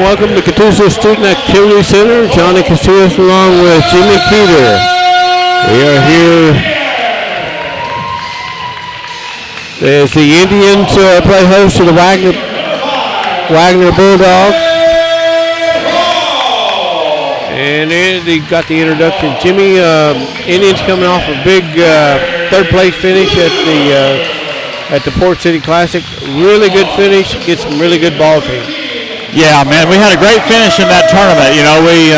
welcome to Catoosa Student Activity Center. Johnny Casillas along with Jimmy Keeter. We are here as the Indians play host to the Wagoner Bulldogs. And they got the introduction. Jimmy, Indians coming off a big third place finish at the Port City Classic. Really good finish. Get some really good ball team. Yeah, man, we had a great finish in that tournament. You know, we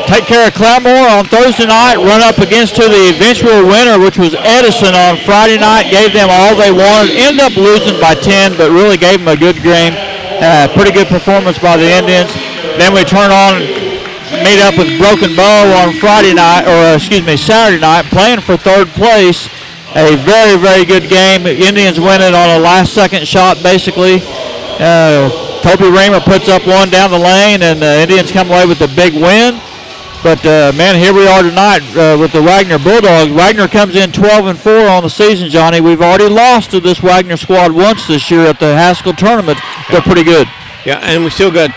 take care of Claremore on Thursday night, run up against to the eventual winner, which was Edison on Friday night, gave them all they wanted, ended up losing by 10, but really gave them a good game. Pretty good performance by the Indians. Then we turn on, meet up with Broken Bow on Saturday night, playing for third place. A very, very good game. The Indians win it on a last-second shot, basically. Toby Reamer puts up one down the lane, and the Indians come away with a big win. But, man, here we are tonight with the Wagoner Bulldogs. Wagoner comes in 12-4 on the season, Johnny. We've already lost to this Wagoner squad once this year at the Haskell tournament. They're pretty good. Yeah, and we still got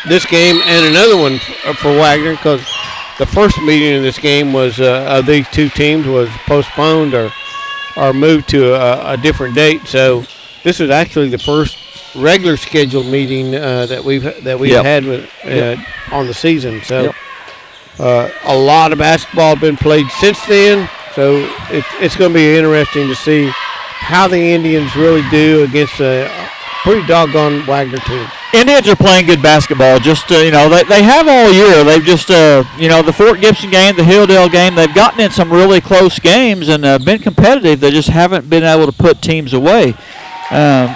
this game and another one for Wagoner because the first meeting in this game was of these two teams was postponed or moved to a different date. So this was actually the first regular scheduled meeting that we've had with, on the season. So a lot of basketball has been played since then. So it's going to be interesting to see how the Indians really do against a pretty doggone Wagoner team. Indians are playing good basketball. Just, they have all year. They've just, the Fort Gibson game, the Hilldale game, they've gotten in some really close games and been competitive. They just haven't been able to put teams away.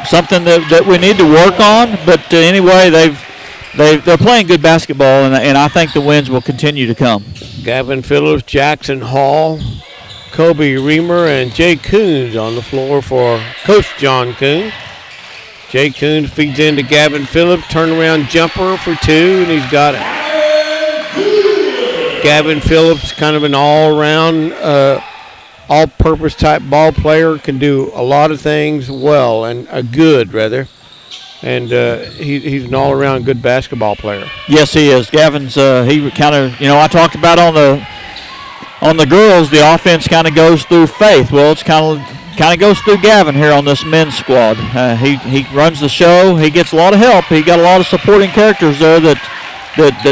Something that we need to work on. But anyway, they're playing good basketball, and I think the wins will continue to come. Gavin Phillips, Jackson Hall, Kobe Reamer, and Jay Coons on the floor for Coach John Coons. Jay Coons feeds into Gavin Phillips, turnaround jumper for two, and he's got it. Gavin Phillips, kind of an all-around, all-purpose type ball player, can do a lot of things well, and good, rather. And he's an all-around good basketball player. Yes, he is. Gavin's, he kind of, I talked about on the girls, the offense kind of goes through Faith. Well, it's kind of goes through Gavin here on this men's squad. He runs the show. He gets a lot of help. He got a lot of supporting characters there that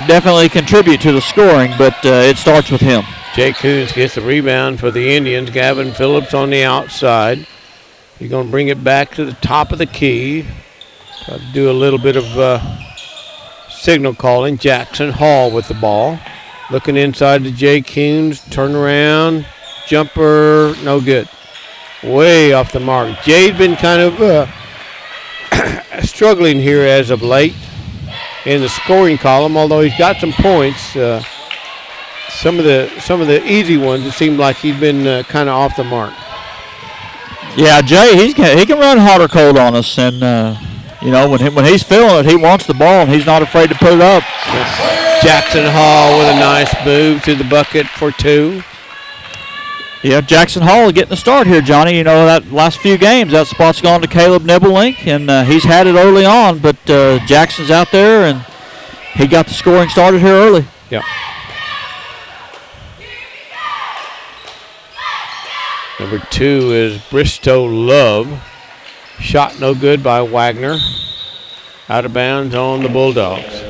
definitely contribute to the scoring, but it starts with him. Jay Coons gets the rebound for the Indians. Gavin Phillips on the outside. He's going to bring it back to the top of the key. Try to do a little bit of signal calling. Jackson Hall with the ball. Looking inside to Jay Coons. Turn around. Jumper. No good. Way off the mark. Jay's been kind of struggling here as of late in the scoring column, although he's got some points. Some of the easy ones, it seemed like he's been kind of off the mark. Yeah, Jay, he can run hot or cold on us, and when he's feeling it, he wants the ball, and he's not afraid to put it up. Jackson Hall with a nice move to the bucket for two. Yeah, Jackson Hall getting the start here, Johnny. That last few games, that spot's gone to Caleb Nibblelink, and he's had it early on, but Jackson's out there, and he got the scoring started here early. Yeah. Number 2 is Bristow Love. Shot no good by Wagoner. Out of bounds on the Bulldogs.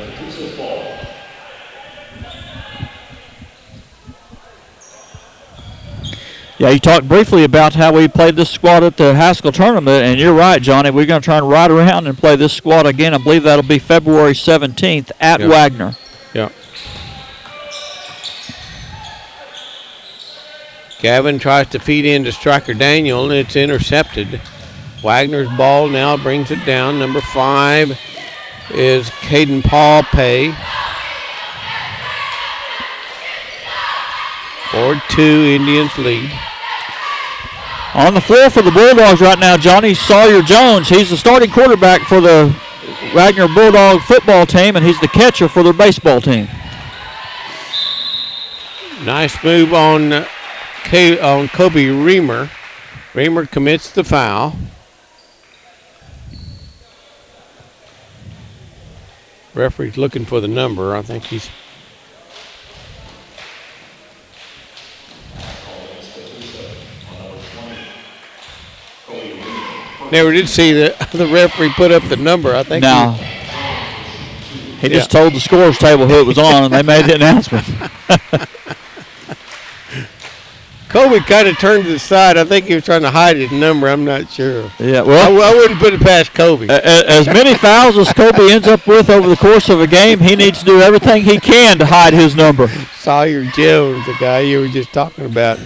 Yeah, you talked briefly about how we played this squad at the Haskell tournament, and you're right, Johnny. We're going to try and ride around and play this squad again. I believe that'll be February 17th at Wagoner. Yeah. Gavin tries to feed into Striker Daniel, and it's intercepted. Wagner's ball now brings it down. Number 5 is Caden Paul Pay. 4-2 Indians lead. On the floor for the Bulldogs right now, Johnny Sawyer Jones. He's the starting quarterback for the Wagoner Bulldog football team, and he's the catcher for their baseball team. Nice move on Kobe Reamer. Reamer commits the foul. Referee's looking for the number. I think he's. Never did see the referee put up the number. I think. No. He just told the scores table who it was on, and they made the announcement. Kobe kind of turned to the side. I think he was trying to hide his number. I'm not sure. Yeah, well, I wouldn't put it past Kobe. As many fouls as Kobe ends up with over the course of a game, he needs to do everything he can to hide his number. Sawyer Jones, the guy you were just talking about,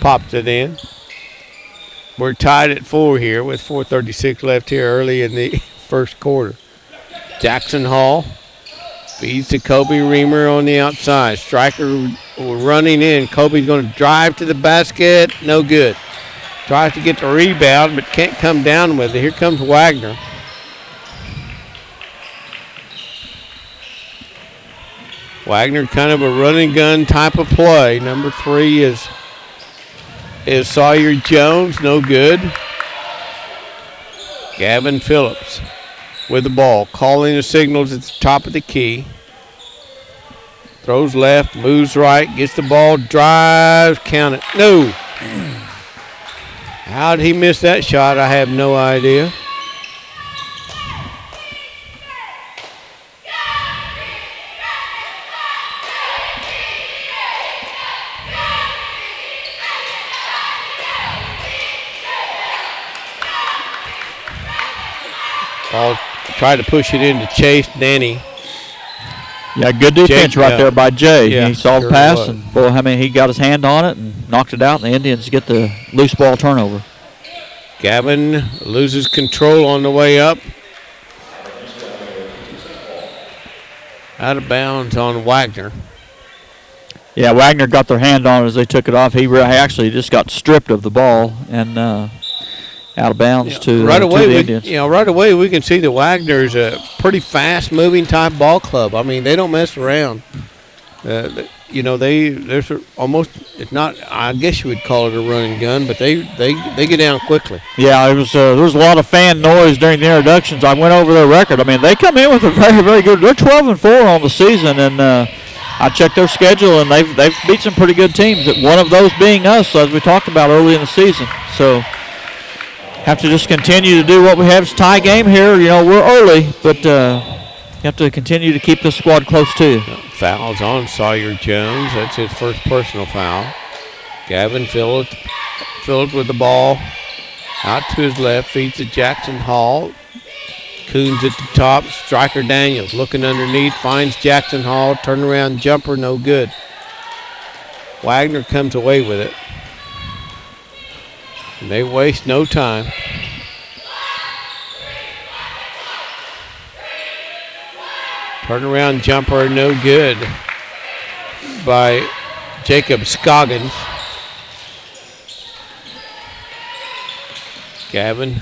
popped it in. We're tied at 4 here with 4:36 left here early in the first quarter. Jackson Hall feeds to Kobe Reamer on the outside. Striker running in. Kobe's going to drive to the basket. No good. Tries to get the rebound, but can't come down with it. Here comes Wagner. Wagner kind of a running gun type of play. Number 3 is Sawyer Jones. No good. Gavin Phillips with the ball. Calling the signals at the top of the key. Throws left, moves right, gets the ball, drives, count it. No. How did he miss that shot? I have no idea. Ball tried to push it into Chase Danny. Yeah, good defense there by Jay. Yeah, he saw the pass, and boy, I mean, he got his hand on it and knocked it out, and the Indians get the loose ball turnover. Gavin loses control on the way up. Out of bounds on Wagner. Yeah, Wagner got their hand on it as they took it off. He actually just got stripped of the ball and out of bounds to the Indians. Right away we can see that Wagner's a pretty fast-moving type ball club. I mean, they don't mess around. There's almost, it's not, I guess you would call it a running gun, but they get down quickly. Yeah, there was a lot of fan noise during the introductions. I went over their record. I mean, they come in with a very, very good, they're 12-4 on the season, and I checked their schedule, and they've beat some pretty good teams, one of those being us, as we talked about early in the season. So have to just continue to do what we have. It's a tie game here. We're early, but you have to continue to keep this squad close to you. Fouls on Sawyer Jones. That's his first personal foul. Gavin Phillips with the ball. Out to his left, feeds to Jackson Hall. Coons at the top. Striker Daniels looking underneath, finds Jackson Hall. Turnaround jumper, no good. Wagner comes away with it. And they waste no time. Turnaround jumper, no good by Jacob Scoggins. Gavin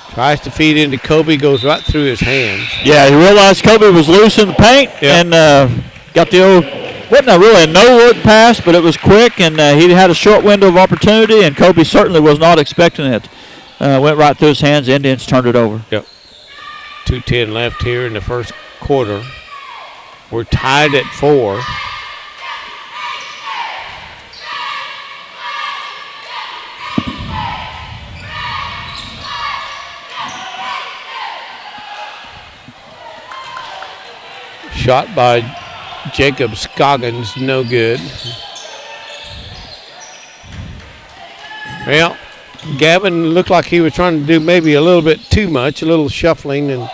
tries to feed into Kobe, goes right through his hands. Yeah, he realized Kobe was loose in the paint and got the old, wasn't really a no-look pass, but it was quick, and he had a short window of opportunity, and Kobe certainly was not expecting it. Went right through his hands. Indians turned it over. Yep. 2:10 left here in the first quarter. We're tied at 4. Shot by Jacob Scoggins, no good. Well, Gavin looked like he was trying to do maybe a little bit too much, a little shuffling and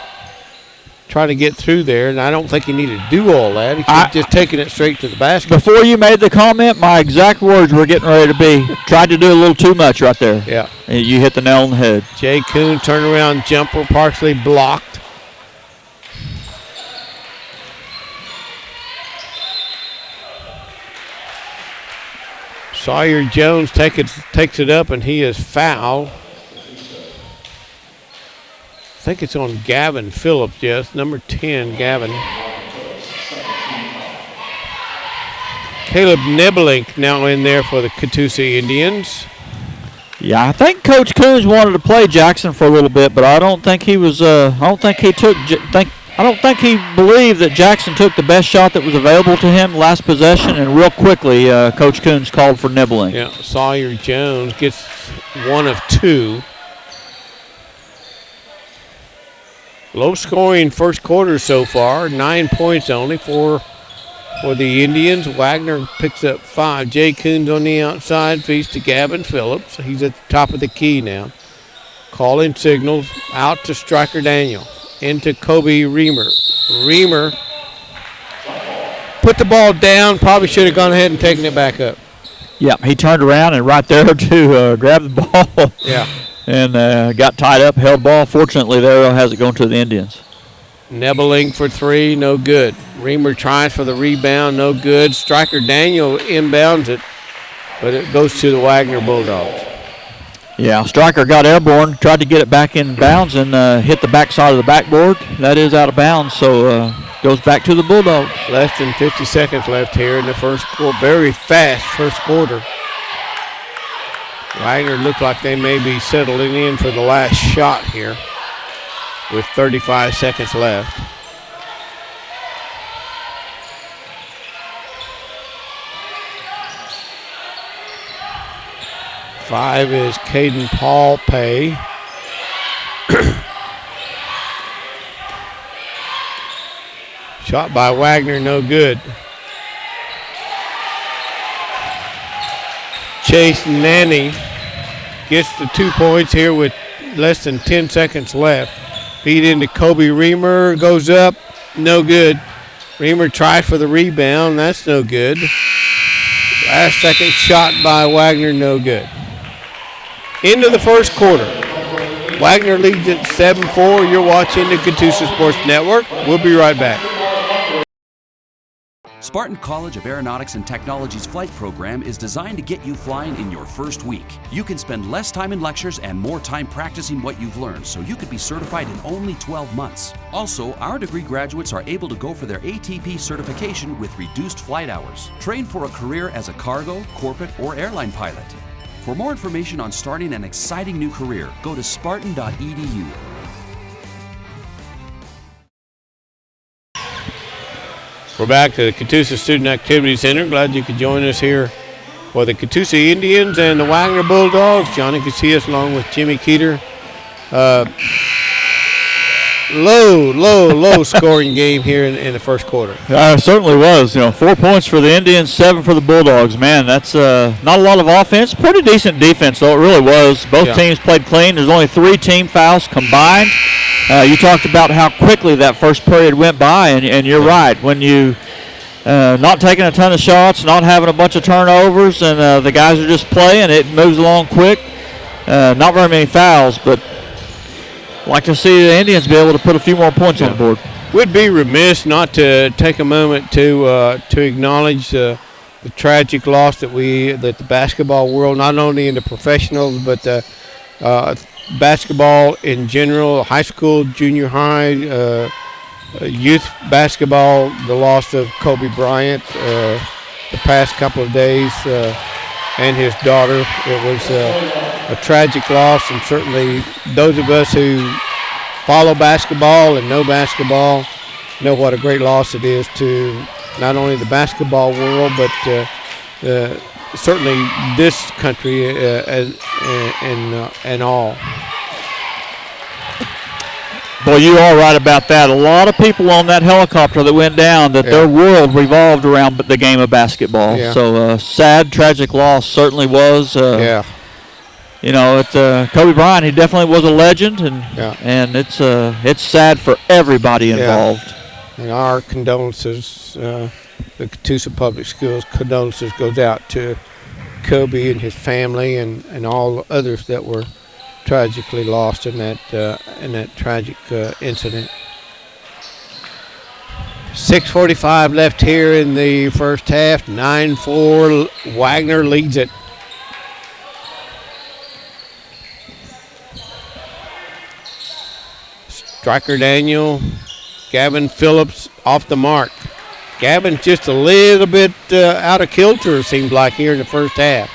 trying to get through there, and I don't think he needed to do all that. He could just taking it straight to the basket. Before you made the comment, my exact words were getting ready to be, tried to do a little too much right there. Yeah. And you hit the nail on the head. Jay Kuhn turnaround jumper partially blocked. Sawyer Jones takes it up, and he is fouled. I think it's on Gavin Phillips, yes, number 10, Gavin. Caleb Nebelink now in there for the Catoosa Indians. Yeah, I think Coach Coons wanted to play Jackson for a little bit, but I don't think he was. I don't think he took. I don't think he believed that Jackson took the best shot that was available to him last possession, and real quickly, Coach Coons called for nibbling. Yeah, Sawyer Jones gets 1 of 2. Low scoring first quarter so far, 9 points only for the Indians. Wagoner picks up 5. Jay Coons on the outside, feeds to Gavin Phillips. He's at the top of the key now. Calling signals out to Striker Daniel. Into Kobe Reamer. Reamer put the ball down, probably should have gone ahead and taken it back up. Yeah, he turned around and right there to grab the ball. Yeah. And got tied up, held ball. Fortunately, there has it going to the Indians. Nibbling for 3, no good. Reamer tries for the rebound, no good. Striker Daniel inbounds it, but it goes to the Wagoner Bulldogs. Yeah, Striker got airborne, tried to get it back in bounds, and hit the backside of the backboard. That is out of bounds, so goes back to the Bulldogs. Less than 50 seconds left here in the first quarter. Very fast first quarter. Wagoner looked like they may be settling in for the last shot here with 35 seconds left. Five is Caden Paul Pay. Shot by Wagoner, no good. Chase Nanny gets the 2 points here with less than 10 seconds left. Feed into Kobe Reamer, goes up, no good. Reamer tried for the rebound, that's no good. Last second shot by Wagoner, no good. Into the first quarter. Wagoner leads at 7-4. You're watching the Catoosa Sports Network. We'll be right back. Spartan College of Aeronautics and Technology's flight program is designed to get you flying in your first week. You can spend less time in lectures and more time practicing what you've learned, so you could be certified in only 12 months. Also, our degree graduates are able to go for their ATP certification with reduced flight hours. Train for a career as a cargo, corporate, or airline pilot. For more information on starting an exciting new career, go to spartan.edu. We're back to the Catoosa Student Activity Center. Glad you could join us here for the Catoosa Indians and the Wagoner Bulldogs. Johnny Casillas along with Jimmy Keeter. Low scoring game here in the first quarter. It certainly was. 4 points for the Indians, 7 for the Bulldogs. Man, that's not a lot of offense. Pretty decent defense, though. It really was. Both teams played clean. There's only 3 team fouls combined. You talked about how quickly that first period went by, and you're right. When you not taking a ton of shots, not having a bunch of turnovers, and the guys are just playing, it moves along quick. Not very many fouls, but like to see the Indians be able to put a few more points on the board. We'd be remiss not to take a moment to acknowledge the tragic loss that the basketball world, not only in the professionals, but basketball in general, high school, junior high, youth basketball, the loss of Kobe Bryant the past couple of days, and his daughter. It was a tragic loss, and certainly those of us who follow basketball and know basketball know what a great loss it is to not only the basketball world, but certainly this country and all. Boy, you are right about that. A lot of people on that helicopter that went down, that their world revolved around the game of basketball. Yeah. So sad, tragic loss certainly was. Kobe Bryant, he definitely was a legend, and it's sad for everybody involved. Yeah. And our condolences, the Catoosa Public Schools condolences goes out to Kobe and his family and all others that were tragically lost in that tragic incident. 6:45 left here in the first half. 9-4. Wagoner leads it. Striker Daniel, Gavin Phillips off the mark. Gavin's just a little bit out of kilter, it seems like, here in the first half.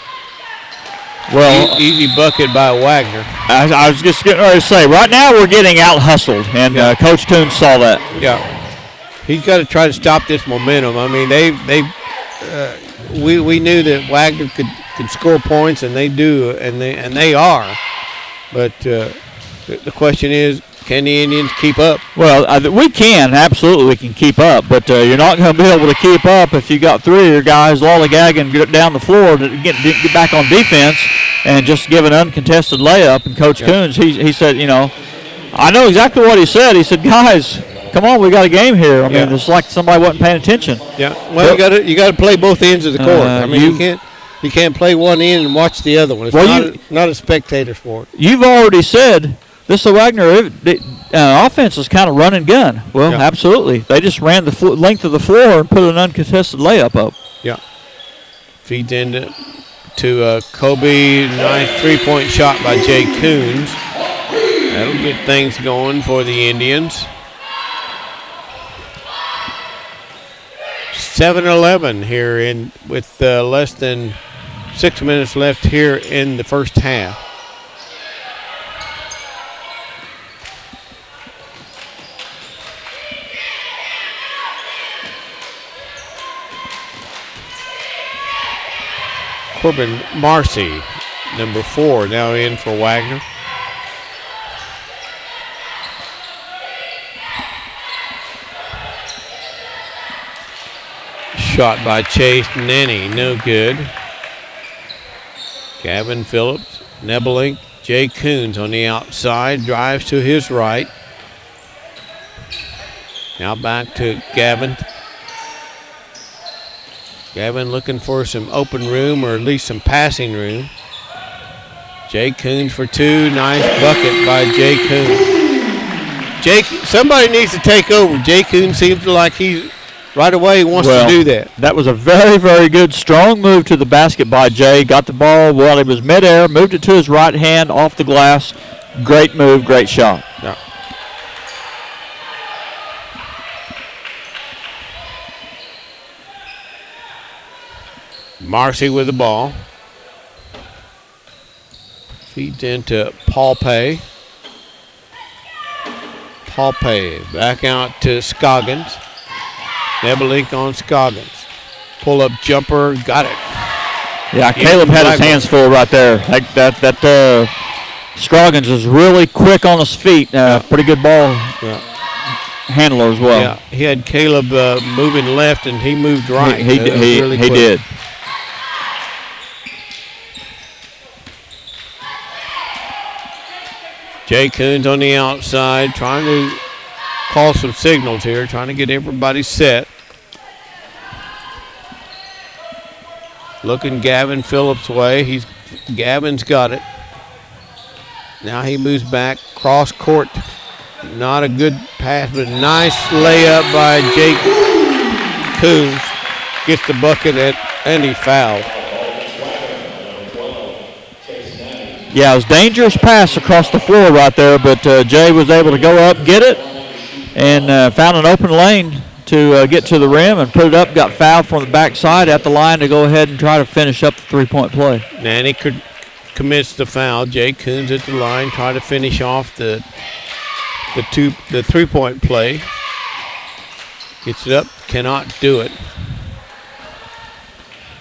Well, easy bucket by Wagner. I was just getting ready to say, right now we're getting out-hustled, and Coach Coons saw that. Yeah. He's got to try to stop this momentum. I mean, we knew that Wagner could score points, and they do, and they are. But the question is, can the Indians keep up? Well, we can. Absolutely, we can keep up. But you're not going to be able to keep up if you got three of your guys lollygagging down the floor to get back on defense and just give an uncontested layup. And Coach Coons, he said, I know exactly what he said. He said, guys, come on, we got a game here. I mean, it's like somebody wasn't paying attention. Yeah. Well, you got to play both ends of the court. I mean, you can't play one end and watch the other one. It's not a spectator sport. You've already said this Wagner offense is kind of run and gun. Well, absolutely. They just ran the length of the floor and put an uncontested layup up. Yeah. Feeds into Kobe. Nice three-point shot by Jay Coons. That'll get things going for the Indians. 7-11 here with less than 6 minutes left here in the first half. Corbin Marcy, number 4, now in for Wagner. Shot by Chase Nenny, no good. Gavin Phillips, Nebelink, Jay Coons on the outside, drives to his right. Now back to Gavin. Gavin looking for some open room or at least some passing room. Jay Coons for 2. Nice bucket by Jay Coons. Somebody needs to take over. Jay Coons seems like he right away wants to do that. That was a very, very good, strong move to the basket by Jay. Got the ball while he was midair, moved it to his right hand off the glass. Great move, great shot. Yeah. Marcy with the ball. Feeds into Paul Pay. Paul Pay back out to Scoggins. Nebelink on Scoggins. Pull-up jumper, got it. Yeah, Caleb had his hands full right there. That Scoggins is really quick on his feet. Pretty good ball handler as well. Yeah, he had Caleb moving left and he moved right. He did. Jay Coons on the outside trying to call some signals here, trying to get everybody set. Looking Gavin Phillips' way. Gavin's got it. Now he moves back, cross court. Not a good pass, but nice layup by Jake Coons. Gets the bucket and he fouled. Yeah, it was a dangerous pass across the floor right there, but Jay was able to go up, get it, and found an open lane to get to the rim and put it up, got fouled from the backside at the line to go ahead and try to finish up the three-point play. Nanny commits the foul. Jay Coons at the line, trying to finish off the three-point play. Gets it up, cannot do it.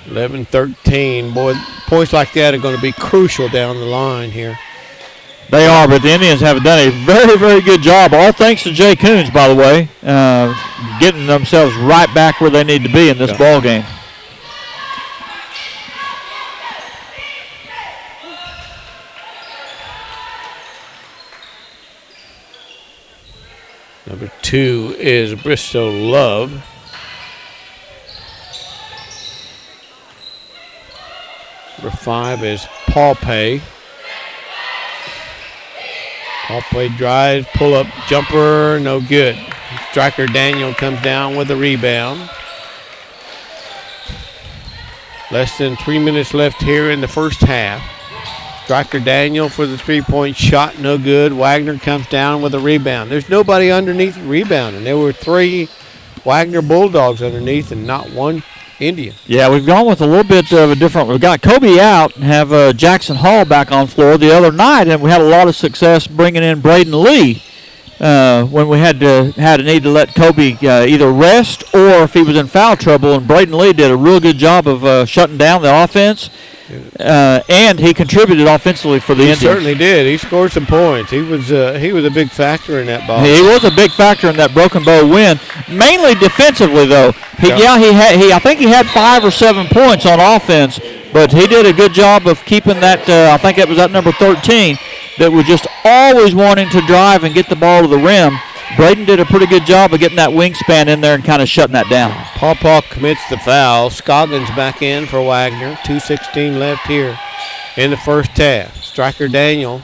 11-13. Boy, points like that are going to be crucial down the line here. They are, but the Indians have done a very, very good job, all thanks to Jay Coons, by the way, getting themselves right back where they need to be in this ball game. Number 2 is Bristow Love. Number 5 is Paul Pay. Paul Pay drives, pull-up jumper, no good. Striker Daniel comes down with a rebound. Less than 3 minutes left here in the first half. Striker Daniel for the three-point shot, no good. Wagner comes down with a rebound. There's nobody underneath rebounding. There were 3 Wagner Bulldogs underneath and not one Indian. Yeah, we've gone with a little bit of a different. We've got Kobe out and have Jackson Hall back on floor the other night, and we had a lot of success bringing in Braden Lee when we had a need to let Kobe either rest or if he was in foul trouble. And Braden Lee did a real good job of shutting down the offense, and he contributed offensively for the Indians. He certainly did. He scored some points. He was a big factor in that ball. He was a big factor in that Broken Bow win, mainly defensively though. I think he had 5 or 7 points on offense, but he did a good job of keeping that. I think it was at number 13 that was just always wanting to drive and get the ball to the rim. Braden did a pretty good job of getting that wingspan in there and kind of shutting that down. Paw commits the foul. Scoggins back in for Wagner. 2:16 left here in the first half. Striker Daniel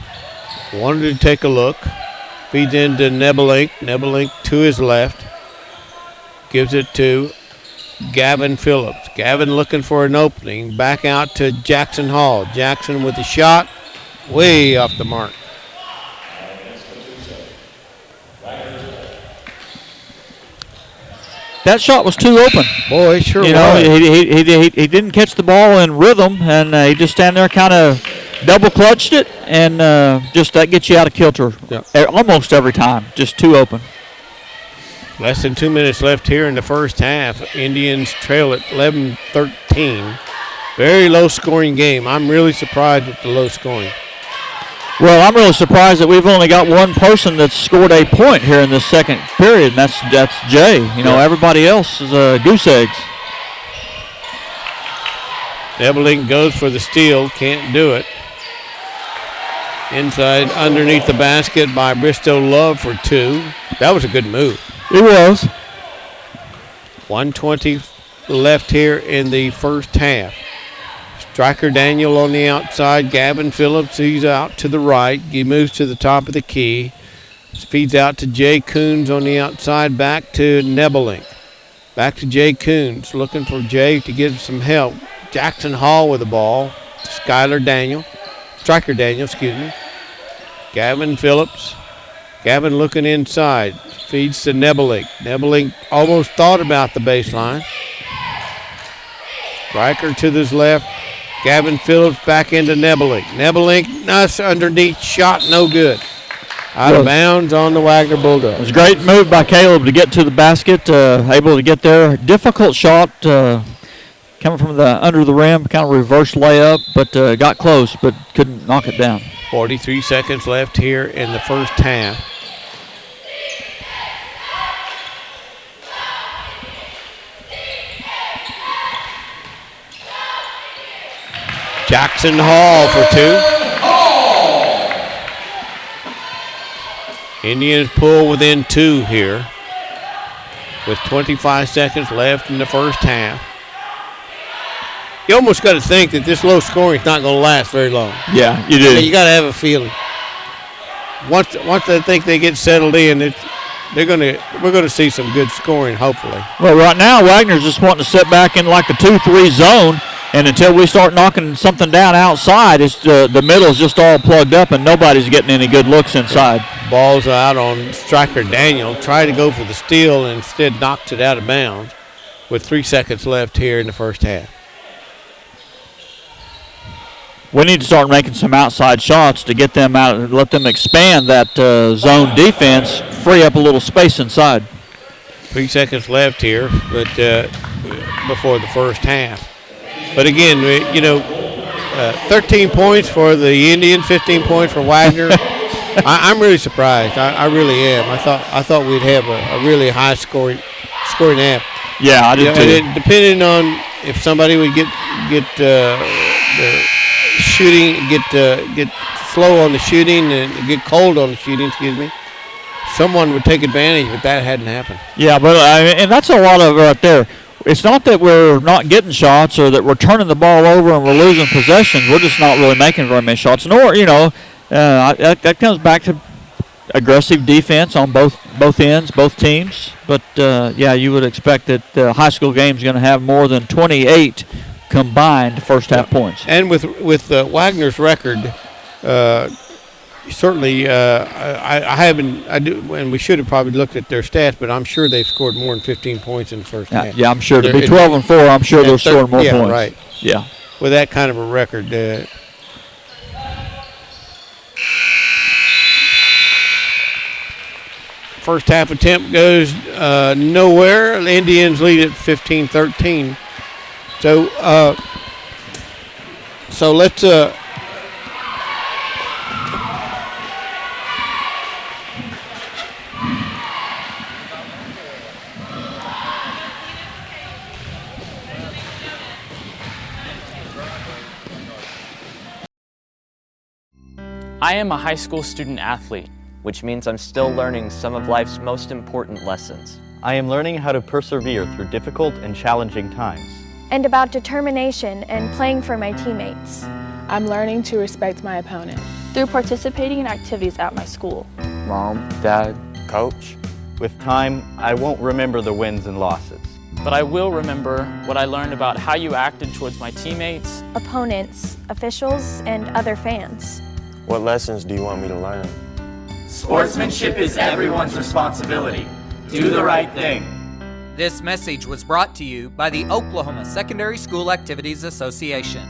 wanted to take a look. Feeds into Nebelink. Nebelink to his left. Gives it to Gavin Phillips. Gavin looking for an opening. Back out to Jackson Hall. Jackson with the shot. Way off the mark. That shot was too open. Boy, it sure was. He didn't catch the ball in rhythm, and he just stand there kind of double clutched it, and just that gets you out of kilter almost every time. Just too open. Less than 2 minutes left here in the first half. Indians trail at 11-13. Very low scoring game. I'm really surprised at the low scoring. Well, I'm really surprised that we've only got one person that's scored a point here in this second period, and that's Jay. Everybody else is goose eggs. Nebelink goes for the steal, can't do it. Inside, underneath the basket by Bristow Love for 2. That was a good move. It was. 1:20 left here in the first half. Striker Daniel on the outside. Gavin Phillips, he's out to the right. He moves to the top of the key. Feeds out to Jay Coons on the outside. Back to Nebelink. Back to Jay Coons. Looking for Jay to give some help. Jackson Hall with the ball. Striker Daniel, excuse me. Gavin Phillips. Gavin looking inside. Feeds to Nebelink. Nebelink almost thought about the baseline. Striker to his left. Gavin Phillips back into Nebelink. Nebelink, nice underneath shot, no good. Out of bounds on the Wagner Bulldogs. It was a great move by Caleb to get to the basket, able to get there. Difficult shot coming from the under the rim, kind of reverse layup, but got close, but couldn't knock it down. 43 seconds left here in the first half. Jackson Hall for 2. Indians pull within 2 here with 25 seconds left in the first half. You almost got to think that this low scoring is not going to last very long. Yeah, you do. You got to have a feeling. Once they think they get settled in, we're going to see some good scoring, hopefully. Well, right now Wagner's just wanting to sit back in like the 2-3 zone. And until we start knocking something down outside, it's the middle's just all plugged up, and nobody's getting any good looks inside. Ball's out on Striker Daniel. Tried to go for the steal and instead knocks it out of bounds with 3 seconds left here in the first half. We need to start making some outside shots to get them out, let them expand that zone defense, free up a little space inside. 3 seconds left here, but before the first half. But again, 13 points for the Indians, 15 points for Wagner. I'm really surprised. I really am. I thought we'd have a really high scoring half. Yeah, I did too. Depending on if somebody would get the shooting, get slow on the shooting and get cold on the shooting. Excuse me. Someone would take advantage, but that hadn't happened. Yeah, but and that's a lot of right there. It's not that we're not getting shots or that we're turning the ball over and we're losing possessions. We're just not really making very many shots. Nor, that comes back to aggressive defense on both ends, both teams. But, you would expect that the high school game is going to have more than 28 combined first-half points. And with Wagner's record, certainly, I haven't. I do, and we should have probably looked at their stats, but I'm sure they've scored more than 15 points in the first half. Yeah, I'm sure. To be 12-4, I'm sure they're scoring more points. Right. Yeah. With that kind of a record. First half attempt goes nowhere. The Indians lead at 15-13. So let's I am a high school student athlete, which means I'm still learning some of life's most important lessons. I am learning how to persevere through difficult and challenging times. And about determination and playing for my teammates. I'm learning to respect my opponent. Through participating in activities at my school. Mom, Dad, Coach. With time, I won't remember the wins and losses. But I will remember what I learned about how you acted towards my teammates, opponents, officials, and other fans. What lessons do you want me to learn? Sportsmanship is everyone's responsibility. Do the right thing. This message was brought to you by the Oklahoma Secondary School Activities Association.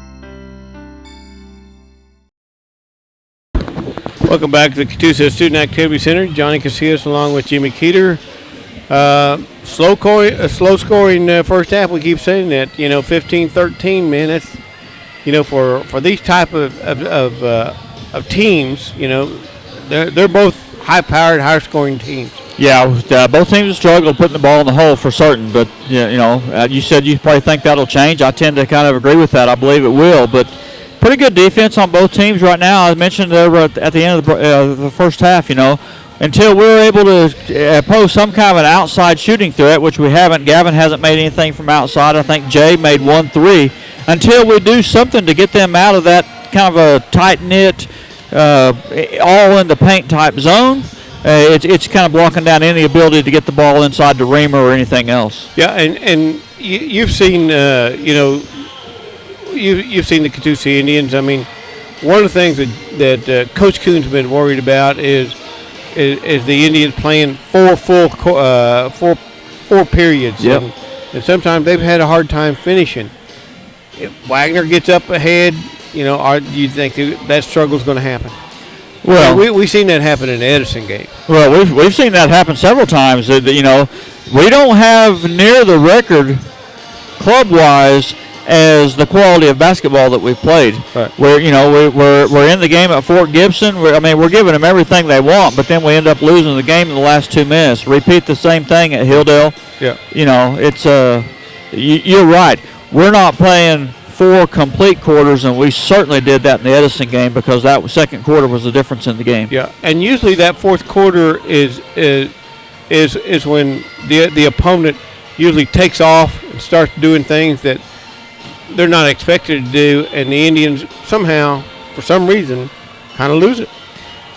welcome back to the Catoosa Student Activity Center. Johnny Casillas along with Jimmy Keeter. Slow scoring first half. We keep saying that. 15-13. Man, that's for these type of teams. They're both high-powered, high-scoring teams. Yeah, both teams have struggled putting the ball in the hole for certain. But you said you probably think that'll change. I tend to kind of agree with that. I believe it will. But pretty good defense on both teams right now. I mentioned at the end of the first half. Until we're able to pose some kind of an outside shooting threat, which we haven't. Gavin hasn't made anything from outside. I think Jay made 1-3. Until we do something to get them out of that kind of a tight-knit, all in the paint type zone, it's kind of blocking down any ability to get the ball inside the reamer or anything else. Yeah, and you've seen you've seen the Catoosa Indians. I mean, one of the things that Coach Coon's been worried about is the Indians playing four periods. Yep. And sometimes they've had a hard time finishing. If Wagoner gets up ahead, do you think that struggle is going to happen? Well, we've seen that happen in the Edison game. Well, we've seen that happen several times. We don't have near the record club-wise as the quality of basketball that we've played. Right. We're in the game at Fort Gibson. We're giving them everything they want, but then we end up losing the game in the last 2 minutes. Repeat the same thing at Hilldale. Yeah. It's you're right. We're not playing 4 complete quarters, and we certainly did that in the Edison game because that second quarter was the difference in the game. Yeah, and usually that fourth quarter is when the opponent usually takes off and starts doing things that they're not expected to do, and the Indians somehow, for some reason, kind of lose it.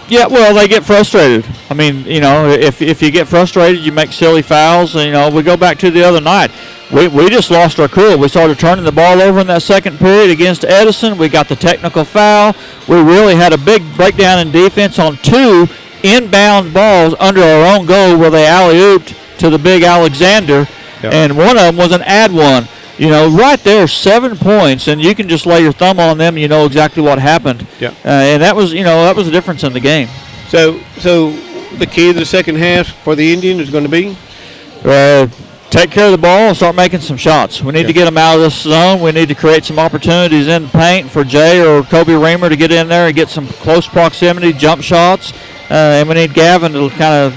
Yeah, well, they get frustrated. If you get frustrated, you make silly fouls. And, we go back to the other night. We just lost our cool. We started turning the ball over in that second period against Edison. We got the technical foul. We really had a big breakdown in defense on 2 inbound balls under our own goal where they alley-ooped to the big Alexander, Yep. And one of them was an ad one. Right there, 7 points, and you can just lay your thumb on them. You know exactly what happened. Yeah. And that was the difference in the game. So the key to the second half for the Indians is going to be take care of the ball and start making some shots. We need to get them out of this zone. We need to create some opportunities in the paint for Jay or Kobe Reamer to get in there and get some close proximity jump shots. And we need Gavin to kind of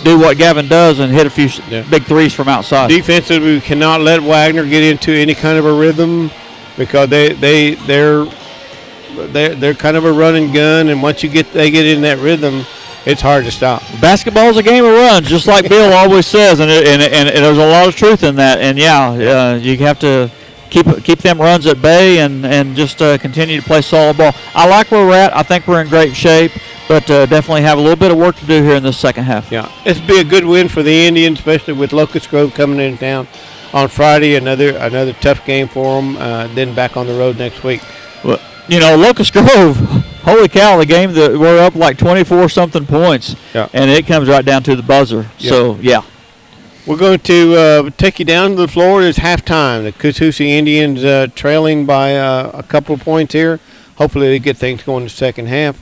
do what Gavin does and hit a few big threes from outside. Defensively, we cannot let Wagoner get into any kind of a rhythm because they're kind of a run and gun, and once they get in that rhythm, it's hard to stop. Basketball's a game of runs, just like Bill always says, and there's a lot of truth in that. And you have to keep them runs at bay and just continue to play solid ball. I like where we're at. I think we're in great shape. But definitely have a little bit of work to do here in this second half. Yeah, it's be a good win for the Indians, especially with Locust Grove coming in town on Friday. Another tough game for them. Then back on the road next week. Well, Locust Grove, holy cow, the game that we're up like 24-something points, and it comes right down to the buzzer. Yeah. So, yeah. We're going to take you down to the floor. It's halftime. The Catoosa Indians trailing by a couple of points here. Hopefully they get things going in the second half.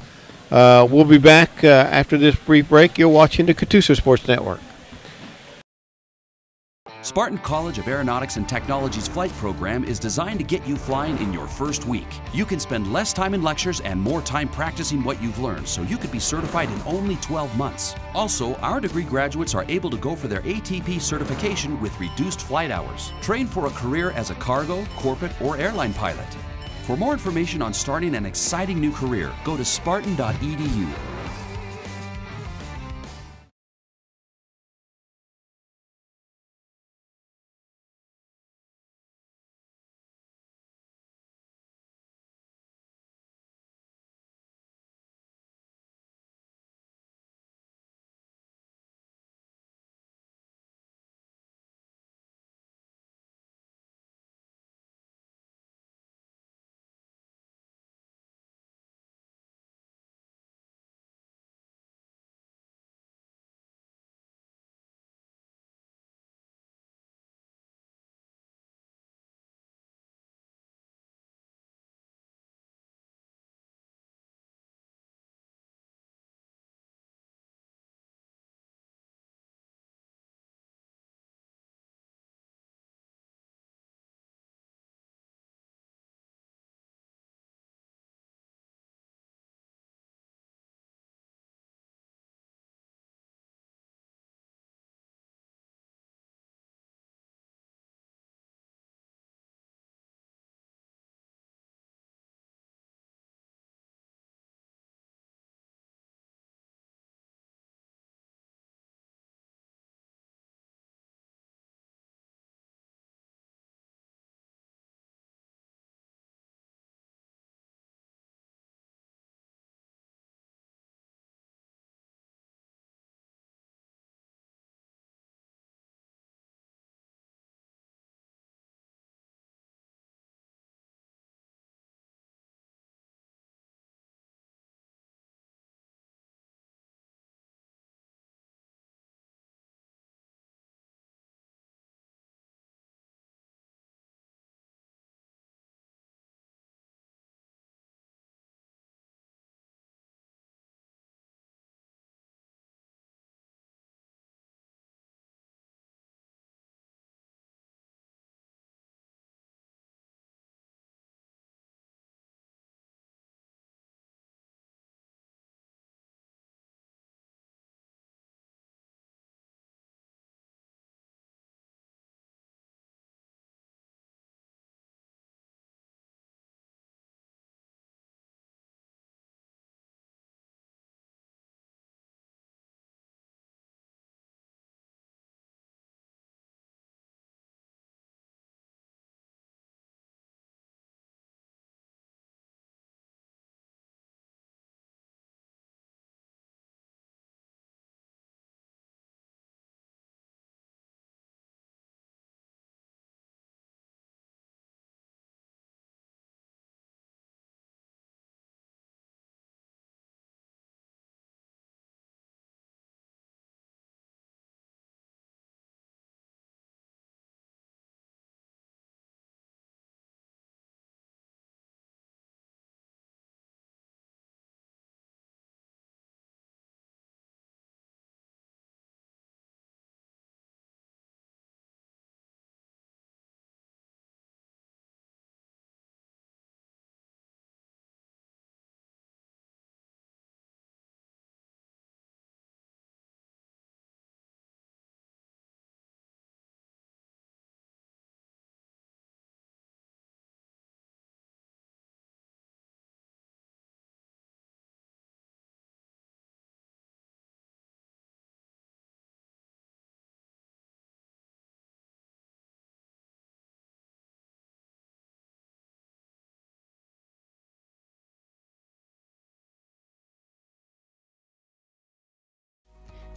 We'll be back after this brief break. You're watching the Catoosa Sports Network. Spartan College of Aeronautics and Technology's flight program is designed to get you flying in your first week. You can spend less time in lectures and more time practicing what you've learned, so you could be certified in only 12 months. Also, our degree graduates are able to go for their ATP certification with reduced flight hours. Train for a career as a cargo, corporate, or airline pilot. For more information on starting an exciting new career, go to spartan.edu.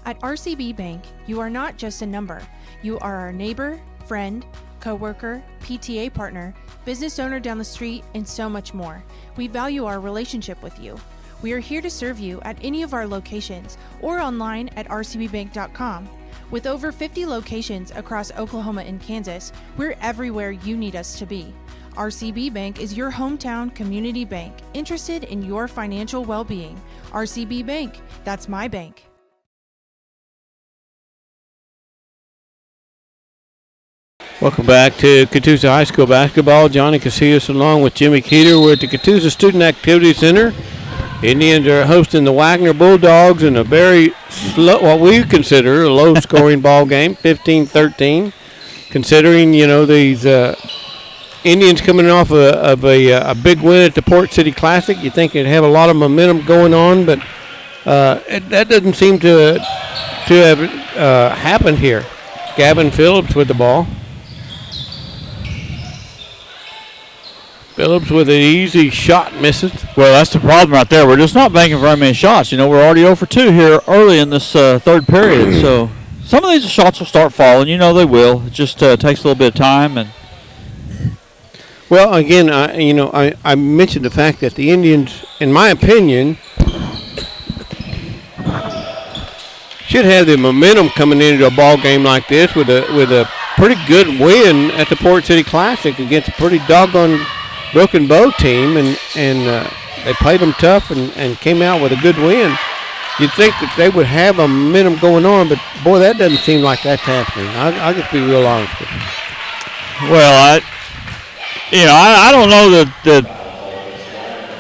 At RCB Bank, you are not just a number. You are our neighbor, friend, coworker, PTA partner, business owner down the street, and so much more. We value our relationship with you. We are here to serve you at any of our locations or online at rcbbank.com. With over 50 locations across Oklahoma and Kansas, we're everywhere you need us to be. RCB Bank is your hometown community bank, interested in your financial well-being. RCB Bank, that's my bank. Welcome back to Catoosa High School basketball. Johnny Casillas along with Jimmy Keeter. We're at the Catoosa Student Activity Center. Indians are hosting the Wagoner Bulldogs in a very slow, what we consider a low-scoring ball game, 15-13. Considering, these Indians coming off of a big win at the Port City Classic, you think they'd have a lot of momentum going on, but that doesn't seem to have happened here. Gavin Phillips with the ball. Phillips with an easy shot, misses. Well, that's the problem right there. We're just not banking very many shots. We're already 0 for 2 here early in this third period. So some of these shots will start falling. They will. It just takes a little bit of time. And well, again, I mentioned the fact that the Indians, in my opinion, should have the momentum coming into a ball game like this with a pretty good win at the Port City Classic against a pretty doggone Broken Bow team, and they played them tough and came out with a good win. You'd think that they would have a momentum going on, but boy, that doesn't seem like that's happening. I'll just be real honest with you. Well, I don't know that.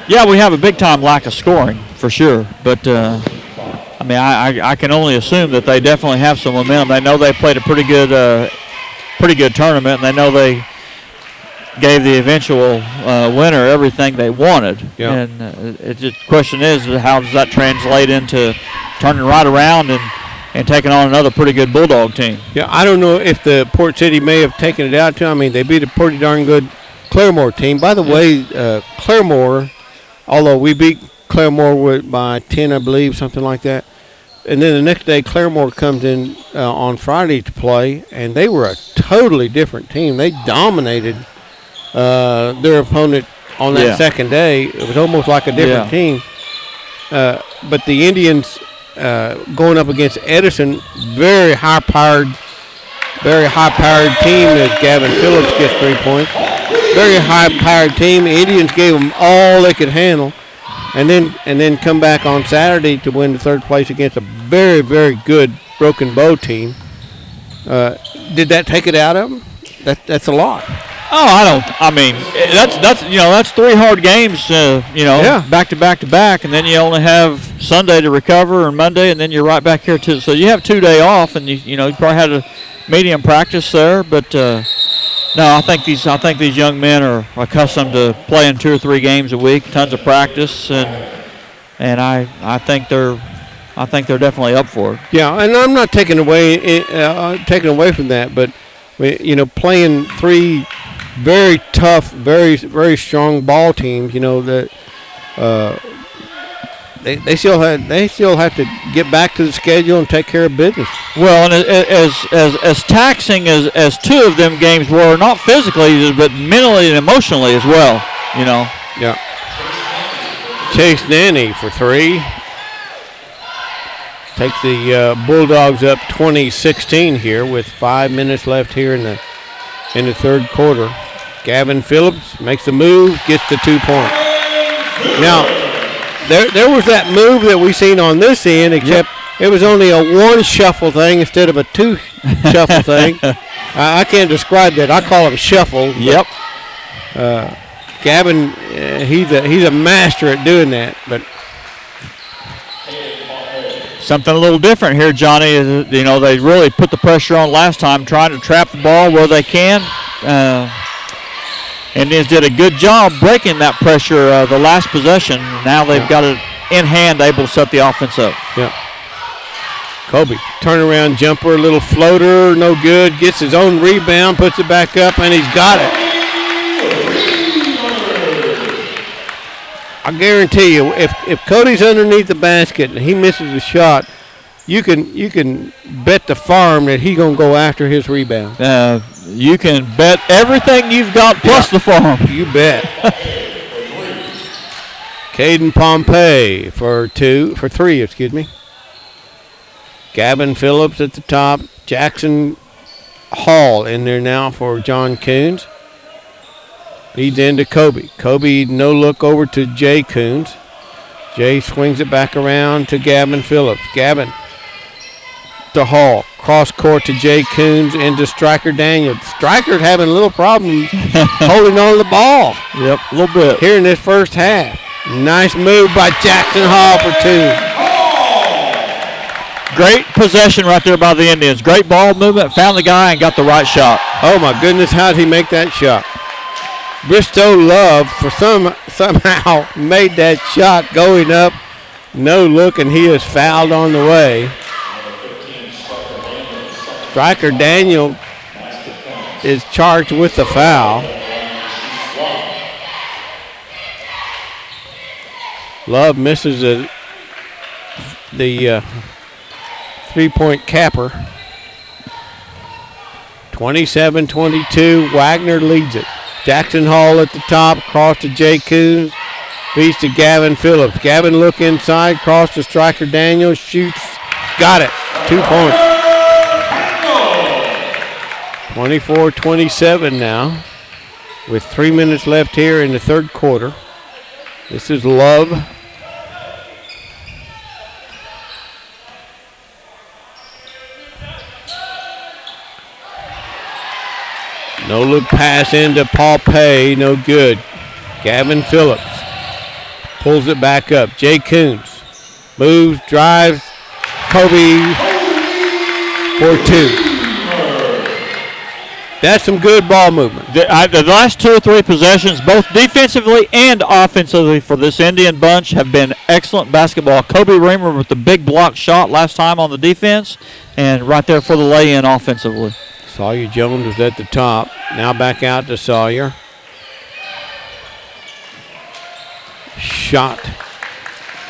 Yeah, we have a big time lack of scoring for sure, but I can only assume that they definitely have some momentum. They know they played a pretty good tournament, and they know they gave the eventual winner everything they wanted. Yeah. And the question is, how does that translate into turning right around and taking on another pretty good Bulldog team? Yeah, I don't know if the Port City may have taken it out to them. They beat a pretty darn good Claremore team. By the way, Claremore, although we beat Claremore by 10, I believe, something like that, and then the next day Claremore comes in on Friday to play, and they were a totally different team. They dominated their opponent on that second day. It was almost like a different team. But the Indians going up against Edison, very high-powered team as Gavin Phillips gets 3 points. Very high-powered team. The Indians gave them all they could handle, and then come back on Saturday to win the third place against a very, very good Broken Bow team. Did that take it out of them? That's a lot. Oh, that's 3 hard games, back to back to back, and then you only have Sunday to recover and Monday, and then you're right back here too. So you have 2 days off, and you probably had a medium practice there, but no, I think these young men are accustomed to playing 2 or 3 games a week, tons of practice, and I think they're definitely up for it. Yeah, and I'm not taking away from that, but playing 3 very tough, very, very strong ball teams, that they still have to get back to the schedule and take care of business. Well, and as taxing as 2 of them games were, not physically but mentally and emotionally as well, Yeah. Chase Nanny for 3. Takes the Bulldogs up 20-16 here with 5 minutes left here in the third quarter. Gavin Phillips makes the move, gets the 2 point. Now, there was that move that we seen on this end, except it was only a 1 shuffle thing instead of a 2 shuffle thing. I can't describe that. I call it a shuffle. Yep. Gavin, he's a master at doing that, but. Something a little different here, Johnny, is they really put the pressure on last time, trying to trap the ball where they can. Indians did a good job breaking that pressure the last possession. Now they've got it in hand, able to set the offense up. Yeah. Kobe, turnaround jumper, little floater, no good. Gets his own rebound, puts it back up, and he's got it. I guarantee you, if Cody's underneath the basket and he misses a shot, you can bet the farm that he's gonna go after his rebound. You can bet everything you've got plus the farm. You bet. Caden Pompey for three, excuse me. Gavin Phillips at the top. Jackson Hall in there now for John Coons. Leads into Kobe. Kobe no look over to Jay Coons. Jay swings it back around to Gavin Phillips. Gavin to Hall. Cross court to Jay Coons into Striker Daniel. Striker's having a little problem holding on to the ball. Yep, a little bit. Here in this first half. Nice move by Jackson Hall for 2. Great possession right there by the Indians. Great ball movement. Found the guy and got the right shot. Oh, my goodness. How did he make that shot? Bristow Love somehow made that shot going up. No look, and he is fouled on the way. Striker Daniel is charged with the foul. Love misses the three-point capper. 27-22, Wagoner leads it. Jackson Hall at the top, cross to Jay Coons, feeds to Gavin Phillips. Gavin look inside, cross to Striker Daniel, shoots, got it, 2 points. 24-27 now, with 3 minutes left here in the third quarter. This is Love. No look pass into Paul Pay, no good. Gavin Phillips pulls it back up. Jay Coons moves, drives, Kobe for 2. That's some good ball movement. The last 2 or 3 possessions, both defensively and offensively for this Indian bunch, have been excellent basketball. Kobe Reamer with the big block shot last time on the defense, and right there for the lay-in offensively. Sawyer Jones was at the top. Now back out to Sawyer. Shot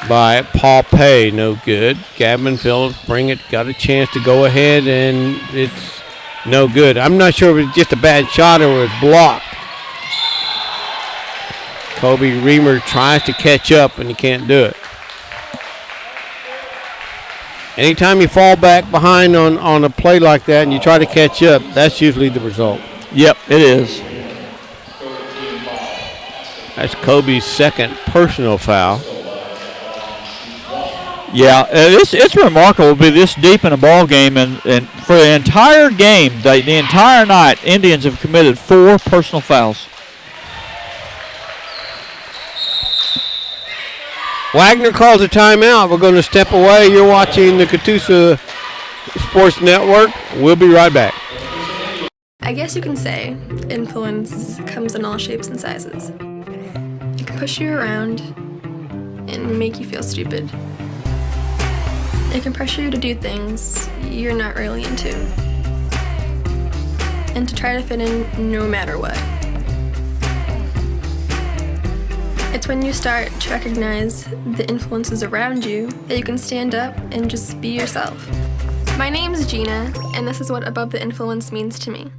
by Paul Pay, no good. Gavin Phillips got a chance to go ahead, and it's no good. I'm not sure if it was just a bad shot or it was blocked. Kobe Reamer tries to catch up, and he can't do it. Anytime you fall back behind on a play like that and you try to catch up, that's usually the result. Yep, it is. That's Kobe's second personal foul. Yeah, it's remarkable to be this deep in a ball game, and for the entire game, the entire night, Indians have committed 4 personal fouls. Wagoner calls a timeout. We're going to step away. You're watching the Catoosa Sports Network. We'll be right back. I guess you can say influence comes in all shapes and sizes. It can push you around and make you feel stupid. It can pressure you to do things you're not really into, and to try to fit in no matter what. It's when you start to recognize the influences around you that you can stand up and just be yourself. My name's Gina, and this is what Above the Influence means to me.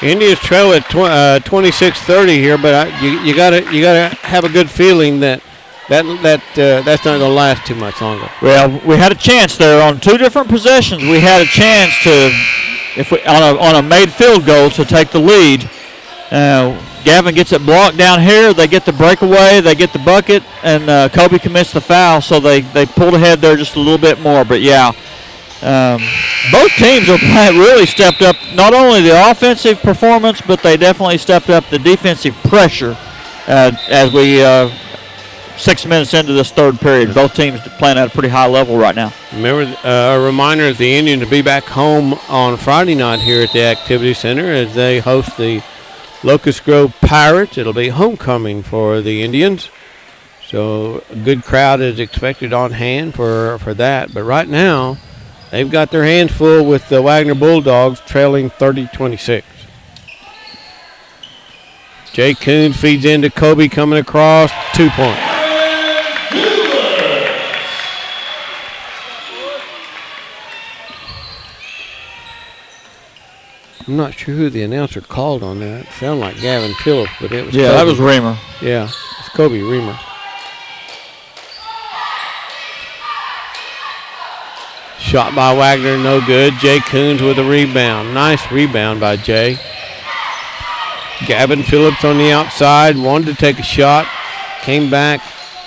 Indians trail at 26-30 here, but you gotta have a good feeling that that's not going to last too much longer. Well, we had a chance there on 2 different possessions. We had a chance to, on a made field goal, to take the lead. Gavin gets it blocked down here. They get the breakaway. They get the bucket, and Kobe commits the foul, so they pulled ahead there just a little bit more. But, yeah, both teams have really stepped up not only the offensive performance, but they definitely stepped up the defensive pressure as we 6 minutes into this third period. Both teams playing at a pretty high level right now. Remember, a reminder of the Indians to be back home on Friday night here at the Activity Center as they host the Locust Grove Pirates. It'll be homecoming for the Indians. So a good crowd is expected on hand for that. But right now, they've got their hands full with the Wagoner Bulldogs trailing 30-26. Jay Coons feeds into Kobe coming across, 2 points. I'm not sure who the announcer called on that. It sounded like Gavin Phillips, but it was Yeah, Kobe. that was Reamer. Yeah, it's Kobe Reamer. Shot by Wagner, no good. Jay Coons with a rebound. Nice rebound by Jay. Gavin Phillips on the outside, wanted to take a shot. Came back.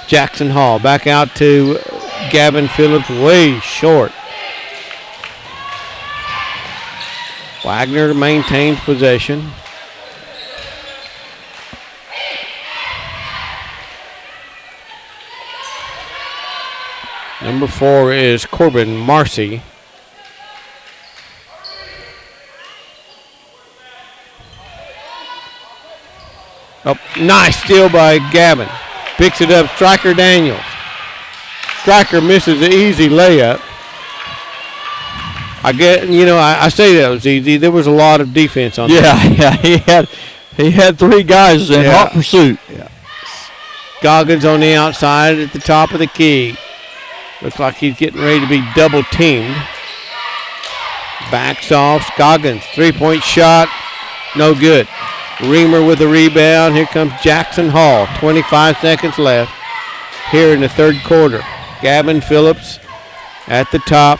Jackson Hall back out to Gavin Phillips, way short. Wagner maintains possession. Number 4 is Corbin Marcy. Oh, nice steal by Gavin. Picks it up, Stryker Daniels. Stryker misses an easy layup. I say that was easy. There was a lot of defense on that. Yeah, he had 3 guys in hot pursuit. Yeah. Goggins on the outside at the top of the key. Looks like he's getting ready to be double teamed. Backs off. Goggins, 3-point shot. No good. Reamer with a rebound. Here comes Jackson Hall. 25 seconds left here in the third quarter. Gavin Phillips at the top.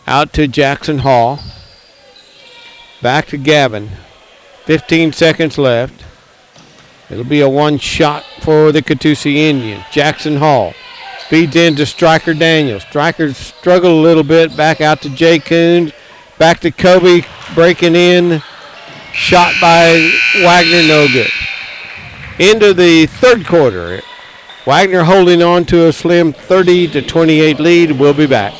Out to Jackson Hall. Back to Gavin. 15 seconds left. It'll be a one shot for the Catoosa Indians. Jackson Hall feeds into Stryker Daniels. Stryker struggled a little bit. Back out to Jay Coons. Back to Kobe breaking in. Shot by Wagner, no good. Into the third quarter. Wagner holding on to a slim 30-28 lead. We'll be back.